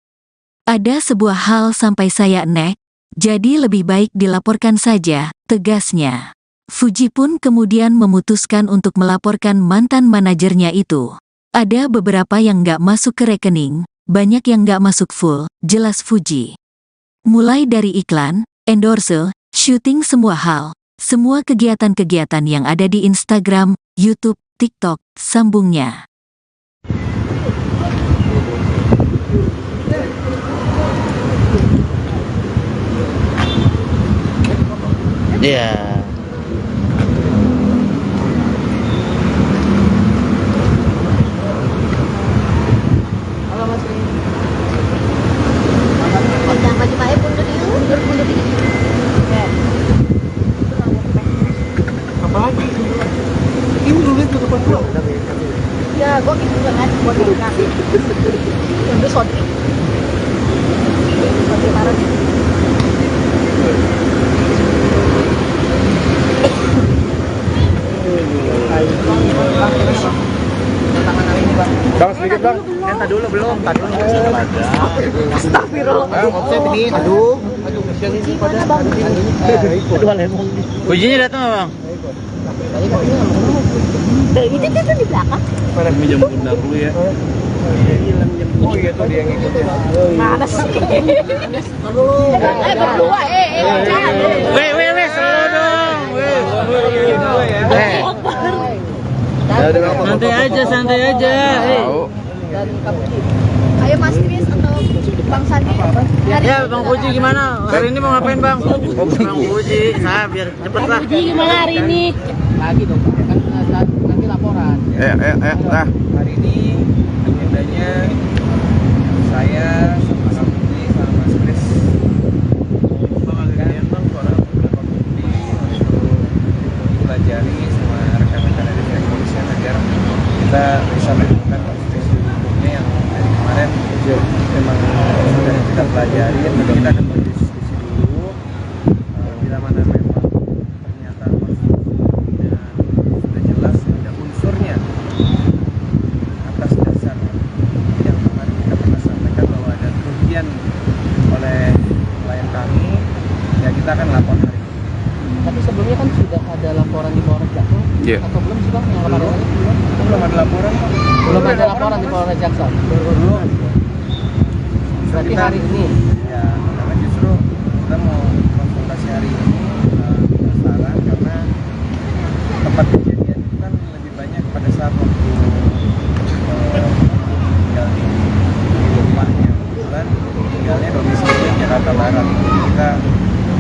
Ada sebuah hal sampai saya nek, jadi lebih baik dilaporkan saja, tegasnya. Fuji pun kemudian memutuskan untuk melaporkan mantan manajernya itu. Ada beberapa yang nggak masuk ke rekening, banyak yang nggak masuk full, jelas Fuji. Mulai dari iklan, endorse, syuting semua hal, semua kegiatan-kegiatan yang ada di Instagram, YouTube, TikTok, sambungnya. Iya. Jangan baju pakai pundur dulu, pundur dikit. Apa lagi? Ini dulu itu depan gua. Ya, gua gitu banget, gua enak. Pundur sodri. Sodri parah nih. Bang, sedikit bang. Entah dulu belum, tadi belum. Astagfirullah. Offset ini, aduh. Fuji mana bang? Aduh, lemong. Fujinya datang nggak bang? Itu di belakang. Minjem pundak dulu ya. Oh iya tuh dia yang ngikutin. Mana sih? Berdua, jangan. Weh, selalu dong. Santai aja. dan Kak Puji. Ayo Mas Kris atau Bang Sandi. Ya Bang Puji gimana? Hari ini mau ngapain Bang? Bang Puji, saya biar cepet lah. Puji gimana hari ini? Lagi dong, kan nanti laporan. Nah, hari ini agendanya saya sama Kak Puji sama Mas Kris membagikan beberapa bukti untuk dipelajari sama rekan-rekan dari pihak kepolisian agar kita bisa menemukan konstruksi hukumnya yang dari kemarin memang sudah kita pelajari. Nanti kita akan berdiskusi dulu bila mana memang ternyata konstruksinya sudah jelas ada unsurnya atas dasar yang kemarin kita pernah sampaikan bahwa ada kerugian oleh klien kami, ya kita akan lapor hari ini. Tapi sebelumnya kan sudah ada laporan di Polres Jaksel. Atau belum sih Bang? Yang kemarin ini? Belum ada laporan Pak. Belum ada laporan di Polres Jaksel. Belum. Berarti hari ini. Ya, karena justru kita mau konsultasi hari ini penasaran karena tempat kejadian itu kan lebih banyak pada saat waktu tinggal di rumahnya, kebetulan tinggalnya domisili Jakarta Barat. Kita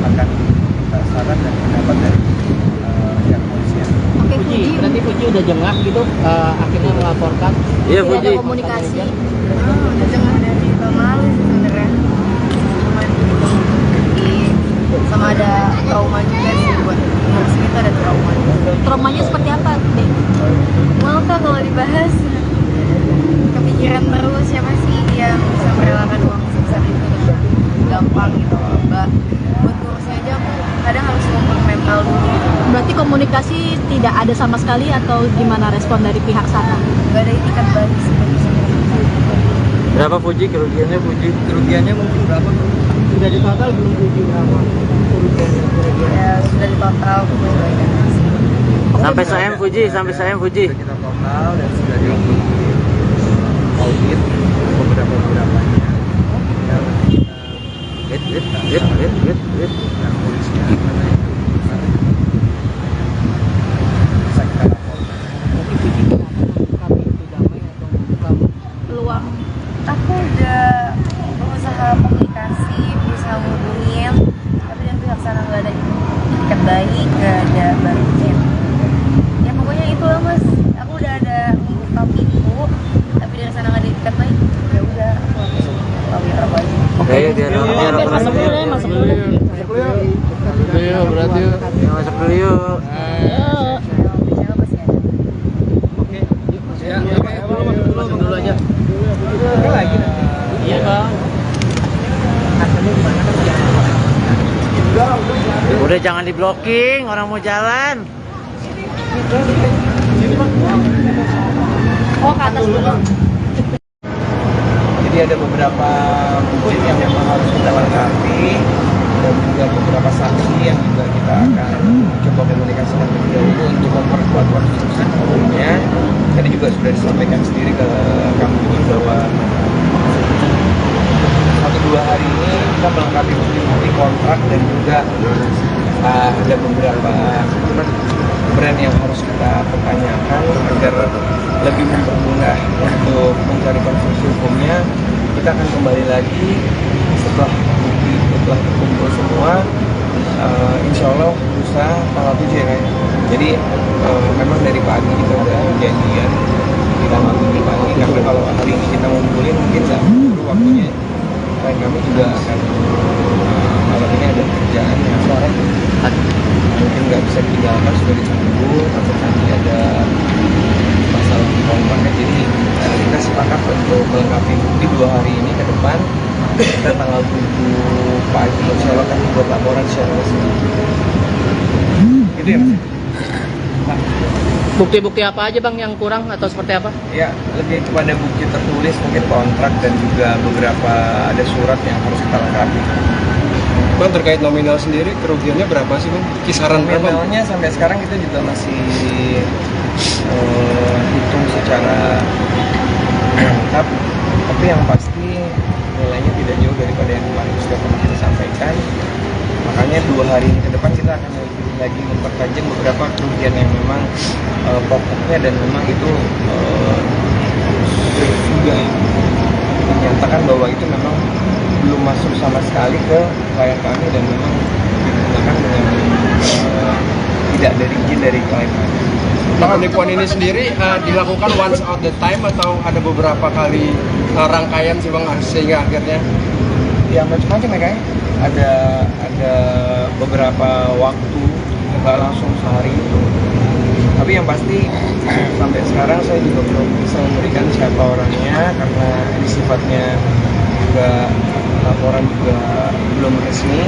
akan minta saran dan pendapat dari pihak kepolisian. Oke Puji, Puji. berarti Puji udah jengah gitu akhirnya melaporkan. Iya Tidak Puji. ada komunikasi. Udah dengar dari tahun lalu sih sebenarnya. Cuman sama ada trauma juga sih buat harus kita ada trauma. Traumanya seperti apa, Dek? Mau kak kalau dibahas kepikiran terus siapa sih yang bisa merelakan uang sebesar itu dengan gampang gitu loh mbak. Buat ngurusnya aja aku kadang harus ngomong mental dulu. Berarti komunikasi tidak ada sama sekali atau gimana respon dari pihak sana? Gak ada itikat baik sih. Berapa Puji kerugiannya Puji? Kerugiannya mungkin berapa? Sudah di total belum Puji berapa? Ya sudah di total kemudian. Sampai saya Puji, sampai saya Puji. Sudah kita total dan sudah di audit beberapanya. Ya, yang polisinya mana yang bisa kita laporkan. Mungkin Puji kenapa itu damai atau kamu? Peluang Aku udah berusaha komunikasi, berusaha ngubungin, tapi dari pihak sana nggak ada itikat baik, nggak ada baliknya. Ya pokoknya itulah mas, aku udah ada membuka pintu, tapi dari sana nggak ada itikat baik. Ya udah, aku harus melalui apa aja. Oke, biar Masuk dulu ya, masuk dulu. Iya, berarti masuk dulu yuk. Bicara pasti ada. Masuk dulu aja. Iya Bang. Udah jangan di-blocking, orang mau jalan. oh ke atas dulu. Jadi ada beberapa bukti yang memang harus kita lengkapi dan juga beberapa saksi yang juga kita akan coba komunikasikan terlebih dahulu untuk memperkuat konstruksi hukumnya. Tadi juga sudah disampaikan sendiri ke kami bahwa 1-2 hari ini kita melengkapi bukti-bukti kontrak dan juga ada beberapa brand yang harus kita pertanyakan agar lebih mempermudah untuk mencari konstruksi hukumnya. Kita akan kembali lagi setelah bukti telah terkumpul semua, insya Allah lusa tanggal 7 ya kan. Jadi memang dari pagi kita udah janjian di tanggal 7 pagi, karena kalau hari ini kita ngumpulin mungkin nggak perlu waktunya. Klien kami juga akan malam ini ada kerjaan yang sore mungkin nggak bisa ditinggalkan, sudah ditunggu atau nanti ada masalah kontraknya. Jadi kita sepakat untuk melengkapi bukti 2 hari ini ke depan. Kita tanggal 7 pagi insya Allah akan buat laporan secara resmi. Gitu ya Mas? Bukti-bukti apa aja Bang yang kurang atau seperti apa? Ya, lebih kepada bukti tertulis, mungkin kontrak dan juga beberapa ada surat yang harus kita lengkapi. Bang, terkait nominal sendiri kerugiannya berapa sih Bang? Kisaran berapa? Nominalnya sampai sekarang kita juga masih hitung secara lengkap, tapi yang pasti nilainya tidak jauh daripada yang kemarin sudah pernah kita sampaikan. Makanya 2 hari ini ke depan kita akan lagi mempertajam beberapa kerugian yang memang pokoknya dan memang itu juga ya menyatakan bahwa itu memang belum masuk sama sekali ke klien kami dan memang digunakan dengan tidak ada izin dari klien kami. Penipuan ini sendiri dilakukan once at the time atau ada beberapa kali rangkaian sih bang sehingga akhirnya Ya macam-macam ya kayak ada beberapa waktu, nggak langsung sehari itu. Tapi yang pasti sampai sekarang saya juga belum bisa memberikan siapa orangnya karena ini sifatnya juga laporan juga belum resmi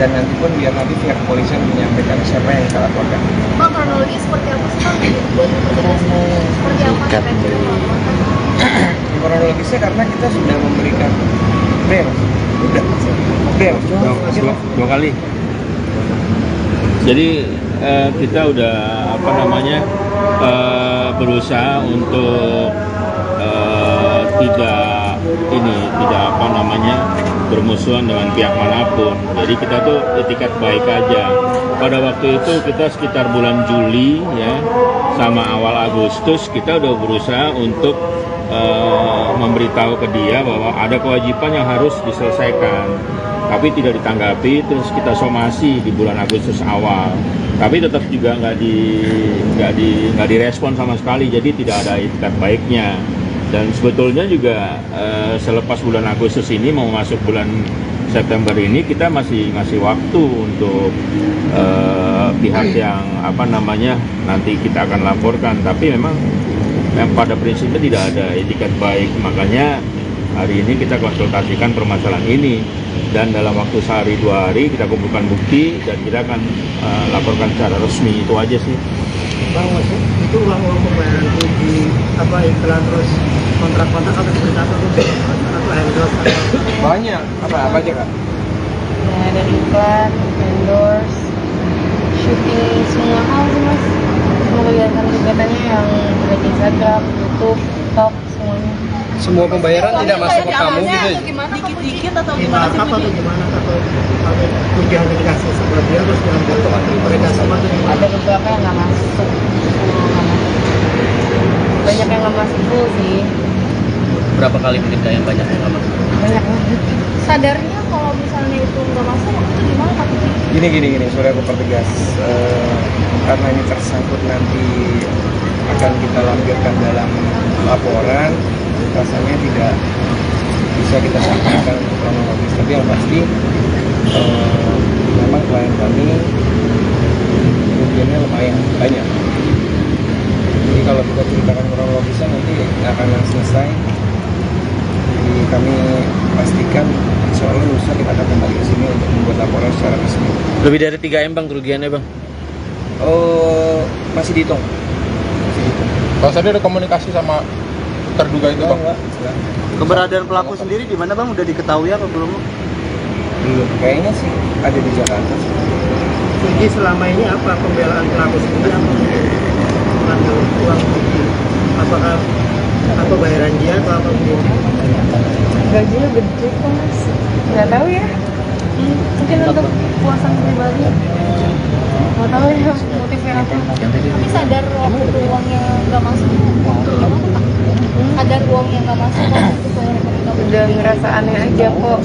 dan nanti pun biar nanti pihak kepolisian menyampaikan siapa yang kita laporkan. Bang, kronologi seperti apa sih bang? Seperti apa sampai Kronologisnya karena kita sudah memberikan dua kali. Jadi kita udah berusaha untuk tidak bermusuhan dengan pihak manapun. Jadi kita tuh etikat baik aja. Pada waktu itu kita sekitar bulan Juli ya sama awal Agustus kita udah berusaha untuk memberitahu ke dia bahwa ada kewajiban yang harus diselesaikan, tapi tidak ditanggapi. Terus kita somasi di bulan Agustus awal, tapi tetap juga nggak direspon sama sekali. Jadi tidak ada etikat baiknya. Dan sebetulnya juga selepas bulan Agustus ini mau masuk bulan September ini kita masih waktu untuk pihak yang nanti kita akan laporkan. Tapi memang pada prinsipnya tidak ada etikat baik, makanya hari ini kita konsultasikan permasalahan ini dan dalam waktu sehari 2 hari kita kumpulkan bukti dan kita akan laporkan secara resmi. Itu aja sih Bang, maksud itu uang pembayaran Fuji iklan terus kontrak-kontrak atau seperti apa tuh? Atau endorse atau banyak apa aja kak? Ya dari iklan, endorse, syuting, semua hal sih mas. Semua kegiatan-kegiatannya yang ada di Instagram, YouTube, TikTok, semuanya. semua pembayaran tidak masuk ke kamu gitu ya? dikit-dikit atau di gimana sih markup atau Fuji? gimana atau Fuji hanya dikasih sebelah dia terus diambil mereka semua tuh gimana? Ada beberapa yang nggak masuk, banyak yang nggak masuk full sih, Berapa kali mungkin yang banyak yang nggak masuk? banyak banget. Sadarnya kalau misalnya itu nggak masuk itu gimana Pak Fuji? Gini, sorry aku pertegas. Karena ini tersangkut nanti akan kita lampirkan dalam laporan, rasanya tidak bisa kita sampaikan untuk kronologis. Tapi yang pasti memang klien kami kerugiannya lumayan banyak. Jadi kalau kita ceritakan kronologisnya nanti nggak akan selesai. Jadi kami pastikan insya Allah lusa kita akan kembali ke sini untuk membuat laporan secara resmi. Lebih dari 3M bang kerugiannya bang? Oh, masih dihitung. Kalau tadi ada komunikasi sama terduga itu bang? Enggak. Keberadaan pelaku sendiri di mana bang? Udah diketahui apa belum? Belum, kayaknya sih ada di Jakarta. Fuji selama ini apa pembelaan pelaku sendiri apa mengambil uang Fuji? Apakah apa bayaran dia atau apa begini? Gajinya gede kok mas, nggak tahu ya. Mungkin untuk puasan pribadi, nggak tahu ya motifnya apa. Tapi sadar waktu itu uangnya nggak masuk waktu gimana Pak? Sadar uangnya nggak masuk waktu itu pemerintah Udah ngerasa aneh aja kok.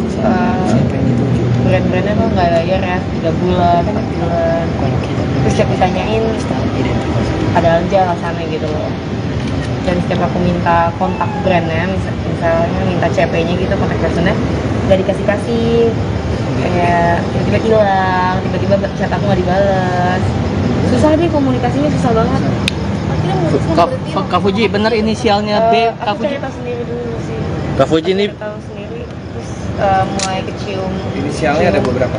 Brand-brandnya kok nggak bayar ya, 3 bulan, 4 bulan. Terus setiap ditanyain, ada aja alasannya gitu loh. Dan setiap aku minta kontak brandnya, misalnya minta CP-nya gitu, kontak personnya, nggak dikasih-kasih. Kayak tiba-tiba hilang, tiba-tiba chat aku nggak dibalas. Susah deh komunikasinya, susah banget. akhirnya memutuskan berhenti. Kak Fuji bener inisialnya B. Kak Aku Fuji. cerita sendiri dulu sih. Kak Fuji ini Aku tahu sendiri, terus mulai kecium. Inisialnya ada beberapa.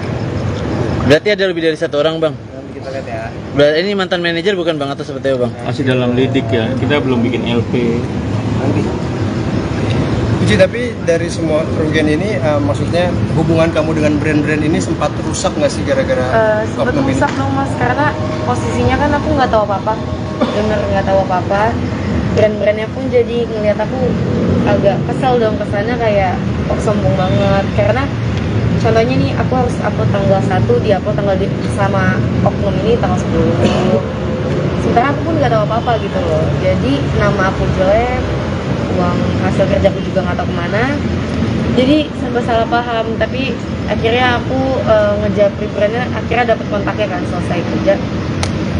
berarti ada lebih dari 1 orang bang. Nanti kita lihat ya. Berarti ini mantan manajer bukan bang atau seperti apa bang? masih dalam lidik ya, kita belum bikin LP. Nanti. Puji, tapi dari semua kerugian ini maksudnya hubungan kamu dengan brand-brand ini sempat rusak nggak sih gara-gara Sempat oknum ini? rusak dong mas, karena posisinya kan aku nggak tahu apa-apa, bener nggak tahu apa-apa. Brand-brandnya pun jadi ngeliat aku agak kesel dong, kesannya kayak kok sombong banget. Karena contohnya nih, aku harus upload tanggal 1, dia upload sama oknum ini tanggal 10. Sementara aku pun nggak tahu apa-apa gitu loh. Jadi nama aku jelek, uang hasil kerjaku juga nggak tahu kemana, jadi serba salah paham. Tapi akhirnya aku ngejapri brandnya, akhirnya dapat kontaknya kan selesai kerja.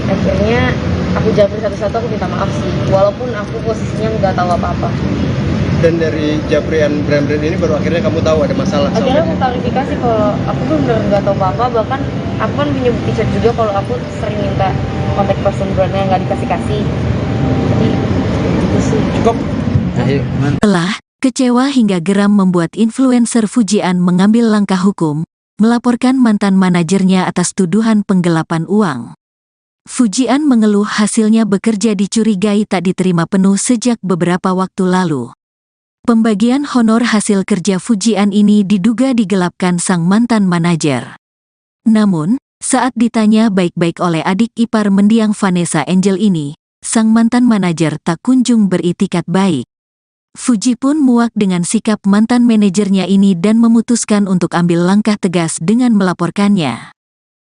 Akhirnya aku japri satu-satu, aku minta maaf sih, walaupun aku posisinya nggak tahu apa-apa. Dan dari japrian brand-brand ini baru akhirnya kamu tahu ada masalah. Akhirnya aku klarifikasi kalau aku benar nggak tahu apa-apa, bahkan aku kan punya bukti chat juga kalau aku sering minta kontak person brandnya nggak dikasih-kasih. Jadi itu sih. Cukup. Telah, kecewa hingga geram membuat influencer Fujian mengambil langkah hukum, melaporkan mantan manajernya atas tuduhan penggelapan uang. Fujian mengeluh hasilnya bekerja dicurigai tak diterima penuh sejak beberapa waktu lalu. Pembagian honor hasil kerja Fujian ini diduga digelapkan sang mantan manajer. Namun, saat ditanya baik-baik oleh adik ipar mendiang Vanessa Angel ini, sang mantan manajer tak kunjung beritikat baik. Fuji pun muak dengan sikap mantan manajernya ini dan memutuskan untuk ambil langkah tegas dengan melaporkannya.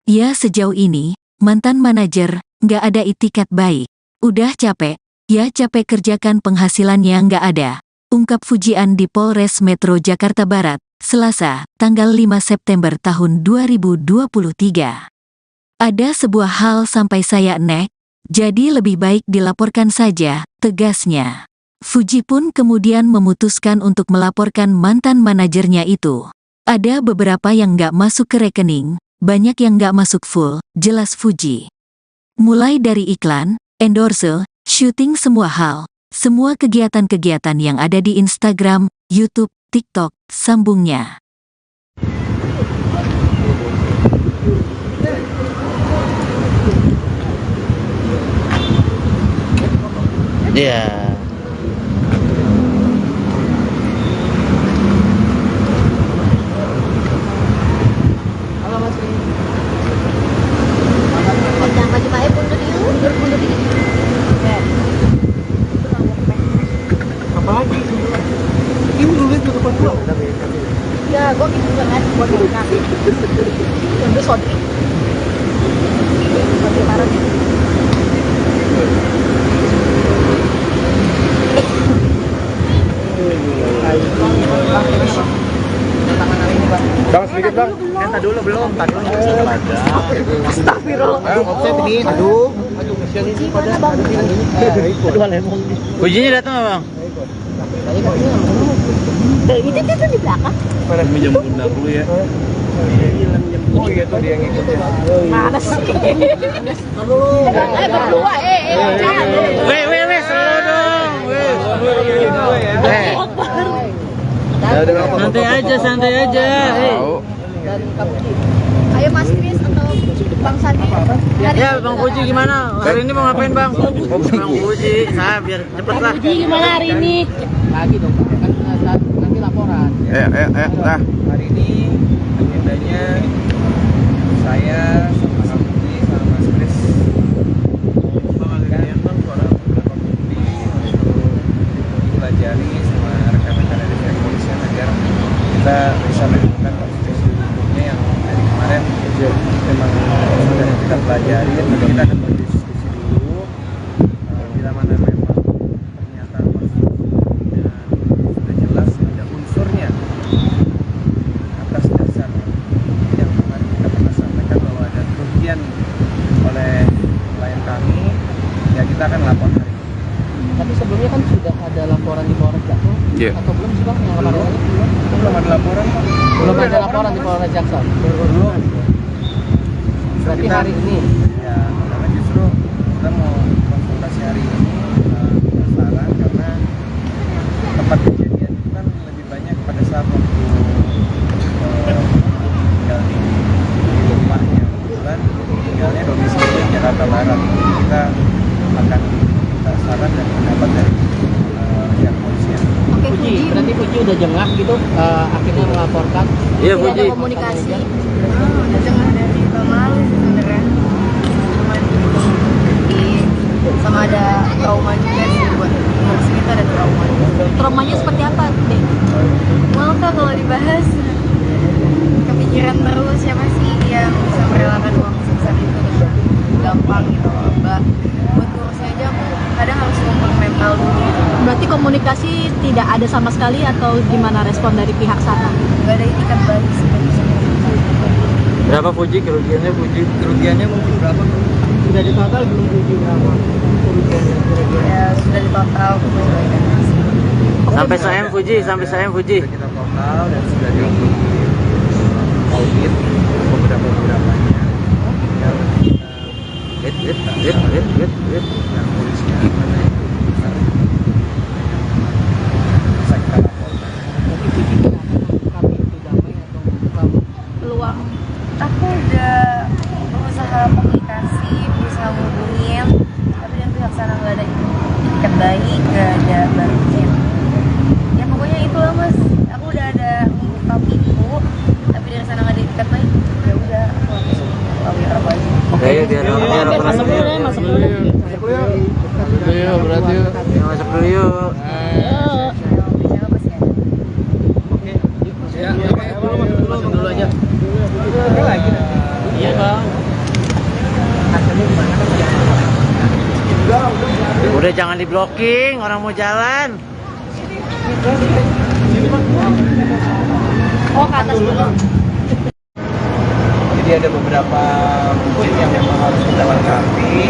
Ya, sejauh ini, mantan manajer nggak ada itikat baik. Udah capek, ya capek kerjakan penghasilannya nggak ada, ungkap Fujian di Polres Metro Jakarta Barat, Selasa, tanggal 5 September tahun 2023. Ada sebuah hal sampai saya nek, jadi lebih baik dilaporkan saja, tegasnya. Fuji pun kemudian memutuskan untuk melaporkan mantan manajernya itu. Ada beberapa yang nggak masuk ke rekening, banyak yang nggak masuk full, jelas Fuji. Mulai dari iklan, endorse, syuting semua hal, semua kegiatan-kegiatan yang ada di Instagram, YouTube, TikTok, sambungnya. Iya. Apalagi? Ini dulu itu depan gua. Ya, gue gitu banget, gue gitu kasih. Yang gue sodri. Sodri parah gitu. Bang, sedikit bang. Entah dulu belum, tadi dulu. Astagfirullah. Offset ini, aduh. Fujinya datang nggak bang? Itu di belakang. Pada minjem bunda dulu ya. Oh iya tuh dia yang ngikutin. Mana sih? Berdua, jangan. Weh, selalu dong. Santai aja. Ayo Mas Kris atau Bang Sandi. Ya, Bang Fuji gimana? Hari ini mau ngapain bang? Bang Fuji, biar cepet lah. Fuji gimana hari ini? Lagi dong, kan nanti laporan. Nah. Hari ini agendanya saya sama Mas Budi sama Mas Kris membagikan beberapa bukti untuk dipelajari sama rekan-rekan dari pihak kepolisian agar kita bisa menemukan konstitusi hukumnya yang dari kemarin memang sudah kita pelajari, tapi kita akan berdiskusi dulu bila mana memang pernyataan konstitusinya sudah jelas ada unsurnya atas dasar yang kemarin kita pernah sampaikan bahwa ada kerugian oleh klien kami, ya kita akan lapor hari ini. Tapi sebelumnya kan sudah ada laporan di Polres Jaksel. Atau belum sih bang? Yang kemarin ini Belum ada laporan, Pak. belum ada laporan di Polres Jaksel. Belum. Berarti hari ini. Ya, karena justru kita mau konsultasi hari ini penasaran karena tempat kejadian itu kan lebih banyak pada saat waktu tinggal di rumahnya, kebetulan tinggalnya domisili Jakarta Barat. Kita akan minta saran dan pendapat dari pihak kepolisian. Oke, Fuji, berarti Fuji udah jengah gitu, akhirnya melaporkan. Iya Tidak Fuji. ada komunikasi. Udah dengar dari Bang Malu sebenarnya. Sama ada trauma juga sih buat harus kita ada trauma. Traumanya seperti apa, Dek? Mau kah kalau dibahas? Kepikiran terus siapa sih yang bisa merelakan uang sebesar itu dengan gampang gitu loh, Mbak. Buat ngurus aja aku kadang harus ngomong mental dulu. berarti komunikasi tidak ada sama sekali atau gimana respon dari pihak sana? Nggak ada itikat baik seperti Berapa Fuji kerugiannya? Kerugiannya mungkin berapa? Sudah di total belum Fuji berapa kerugiannya kira-kira? ya sudah di total kerugian. Sampai saya Fuji, sampai saya Fuji. Kita total dan sudah di audit beberapanya yang yang polisinya mana yang besar bisa kita laporkan. Peluang Aku udah berusaha komunikasi, berusaha ngubungin, tapi dari pihak sana nggak ada itikat baik, nggak ada balasnya. Ya pokoknya itulah mas, aku udah ada ngungkapin itu, tapi dari sana nggak ada itikat baik. Ya udah, aku langsung lawyer apa aja. Oke, biar masuk dulu deh, masuk dulu. Berarti masuk dulu yuk. Bicara pasti ada. Masuk dulu aja. Iya bang. Udah jangan di-blocking, orang mau jalan. Oh, ke atas dulu. Jadi ada beberapa bukti yang memang harus kita lengkapi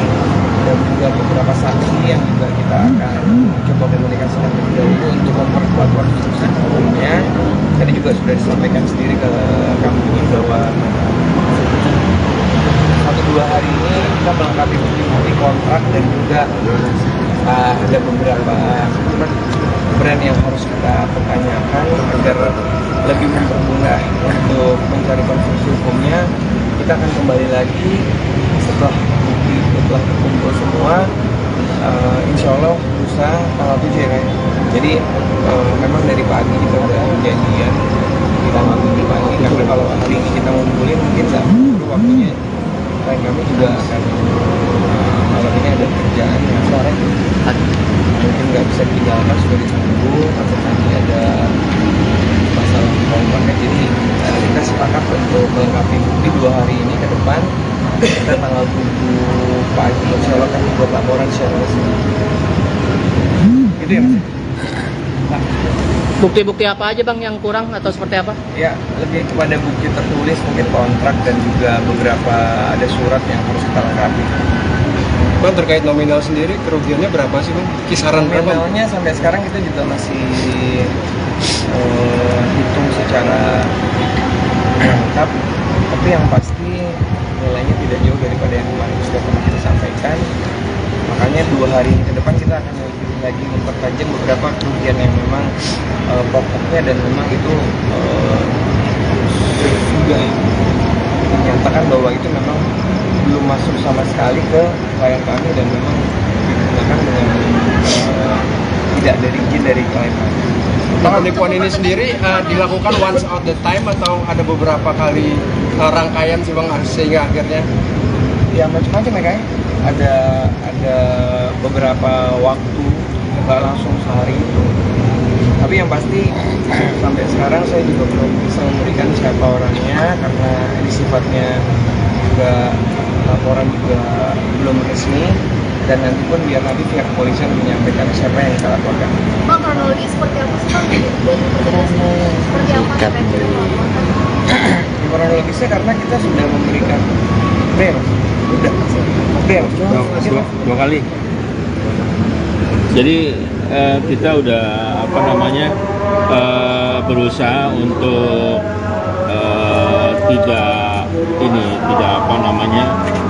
dan juga beberapa saksi yang juga kita akan coba komunikasikan terlebih dahulu untuk memperkuat konstruksi hukumnya. Tadi juga sudah disampaikan sendiri ke kami bahwa 1-2 hari ini kita melengkapi bukti kontrak dan juga ada beberapa brand yang harus kita pertanyakan agar lebih mempermudah untuk mencari konstruksi hukumnya. Kita akan kembali lagi setelah bukti telah terkumpul semua, insya Allah lusa tanggal 7 ya kan. Jadi memang dari pagi kita udah janjian di tanggal 7 pagi, karena kalau hari ini kita ngumpulin mungkin nggak perlu waktunya. Dan kami juga akan malam ini ada kerjaan yang mungkin nggak bisa ditinggalkan, sudah ditunggu atau nanti ada masalah kontraknya. Jadi kita sepakat untuk melengkapi bukti 2 hari ini ke depan. Kita tanggal 7 pagi insya Allah akan dibuat laporan secara resmi. Gitu ya mas? Nah, Bukti-bukti apa aja bang yang kurang atau seperti apa? ya lebih kepada bukti tertulis, mungkin kontrak dan juga beberapa ada surat yang harus kita lengkapi. Bang, terkait nominal sendiri kerugiannya berapa sih bang? Kisaran berapa? Nominalnya sampai sekarang kita juga masih hitung secara lengkap, tapi yang pasti nilainya tidak jauh daripada yang kemarin sudah pernah kita sampaikan. Makanya 2 hari ke depan kita akan lagi mempertajam beberapa kerugian yang memang pokoknya dan memang itu sudah dinyatakan bahwa itu memang belum masuk sama sekali ke klien kami dan memang digunakan dengan tidak dari izin dari klien kami. Penipuan ini sendiri dilakukan once at the time atau ada beberapa kali rangkaian sih bang sehingga akhirnya Ya macam-macam ya kayak ada beberapa waktu, nggak langsung sehari itu. Tapi yang pasti sampai sekarang saya juga belum bisa memberikan siapa orangnya karena ini sifatnya juga laporan juga belum resmi, dan nanti pun biar nanti pihak kepolisian menyampaikan siapa yang kita laporkan. Bang, kronologi seperti apa sih bang? Seperti apa sampai akhirnya melaporkan? Kronologisnya karena kita sudah memberikan udah dua kali. Jadi kita udah berusaha untuk tidak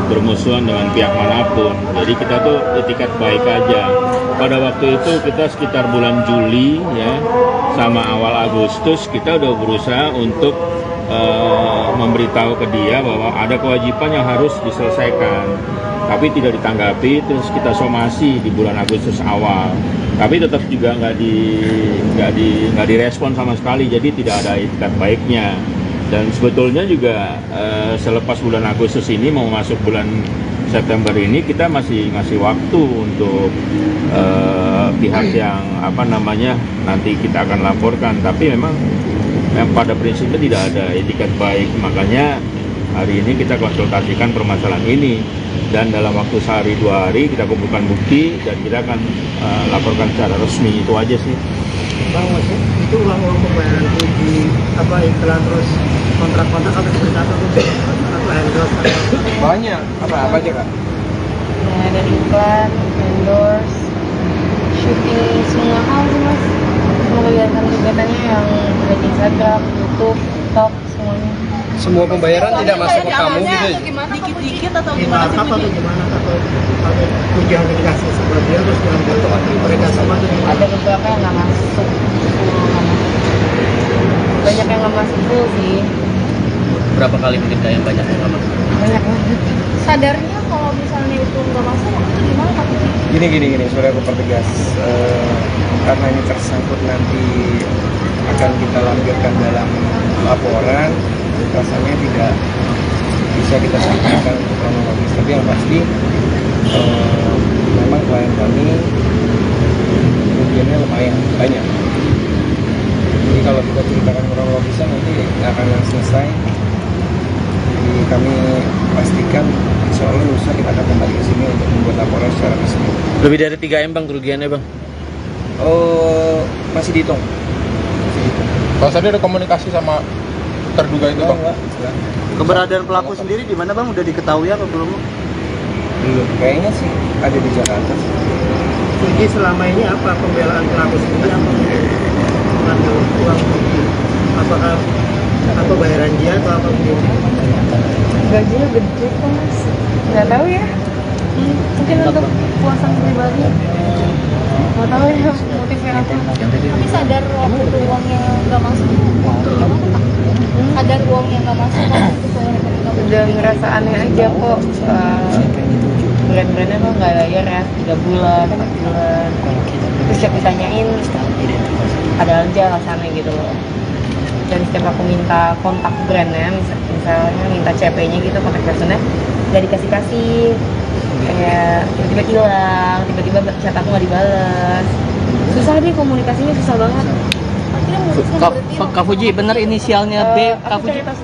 bermusuhan dengan pihak manapun. Jadi kita tuh itikat baik aja. Pada waktu itu kita sekitar bulan Juli ya sama awal Agustus kita udah berusaha untuk memberitahu ke dia bahwa ada kewajiban yang harus diselesaikan, tapi tidak ditanggapi. Terus kita somasi di bulan Agustus awal, tapi tetap juga nggak direspon sama sekali. Jadi tidak ada itikat baiknya. Dan sebetulnya juga selepas bulan Agustus ini mau masuk bulan September ini kita masih waktu untuk pihak yang nanti kita akan laporkan. Tapi memang pada prinsipnya tidak ada itikat baik, makanya hari ini kita konsultasikan permasalahan ini. dan dalam waktu sehari 2 hari kita kumpulkan bukti dan kita akan laporkan secara resmi. Itu aja sih. Bang, maksudnya itu uang pembayaran Fuji apa iklan terus kontrak-kontrak apa seperti apa tuh? Atau endorse atau Banyak. Apa aja kak? Ya, dari iklan, endorse, syuting, semua hal sih mas. Semua kegiatan-kegiatannya yang ada di Instagram, YouTube, TikTok, semuanya. Semua pembayaran tidak masuk ke kamu gitu ya? Dikit-dikit atau minta gimana sih apa Fuji? atau gimana atau Fuji hanya dikasih sebagian terus diambil mereka sama tuh gimana? Ada beberapa yang nggak masuk, full nggak masuk. Banyak yang nggak masuk full sih, Berapa kali mungkin yang banyak yang nggak masuk? banyak banget. Sadarnya kalau misalnya itu nggak masuk itu gimana Kak Fuji? Gini, sebenarnya aku pertegas. Karena ini tersangkut nanti akan kita lampirkan dalam laporan, rasanya tidak bisa kita sampaikan untuk kronologis. Tapi yang pasti memang klien kami kerugiannya lumayan banyak. Jadi kalau kita ceritakan kronologisnya nanti nggak akan selesai. Jadi kami pastikan insya Allah lusa kita akan kembali ke sini untuk membuat laporan secara resmi. Lebih dari 3M bang kerugiannya bang. Oh, masih dihitung. Bang, tadi ada komunikasi sama terduga itu, Bang? Keberadaan pelaku sendiri di mana bang? Udah diketahui apa belum? Belum, kayaknya sih ada di Jakarta. Fuji selama ini apa pembelaan pelaku sendiri apa mengambil uang Fuji? Apakah apa bayaran dia atau apa begini? Gajinya gede kok mas, nggak tahu ya. Mungkin untuk puasan pribadi, nggak tahu ya motifnya apa. Tapi sadar waktu itu uangnya nggak masuk waktu gimana Kak? Sadar uangnya nggak masuk waktu itu Udah ngerasa aneh aja kok. Brand-brandnya kok nggak bayar ya, 3 bulan, 4 bulan. Terus setiap ditanyain, ada aja alasannya gitu loh. Dan setiap aku minta kontak brandnya, misalnya minta CP-nya gitu, kontak personnya, nggak dikasih-kasih. Kayak tiba-tiba hilang, tiba-tiba chat aku nggak dibalas. Susah deh, komunikasinya susah banget. akhirnya mutusnya berhenti. Kak Fuji bener inisialnya B. Kak Aku Fuji. cerita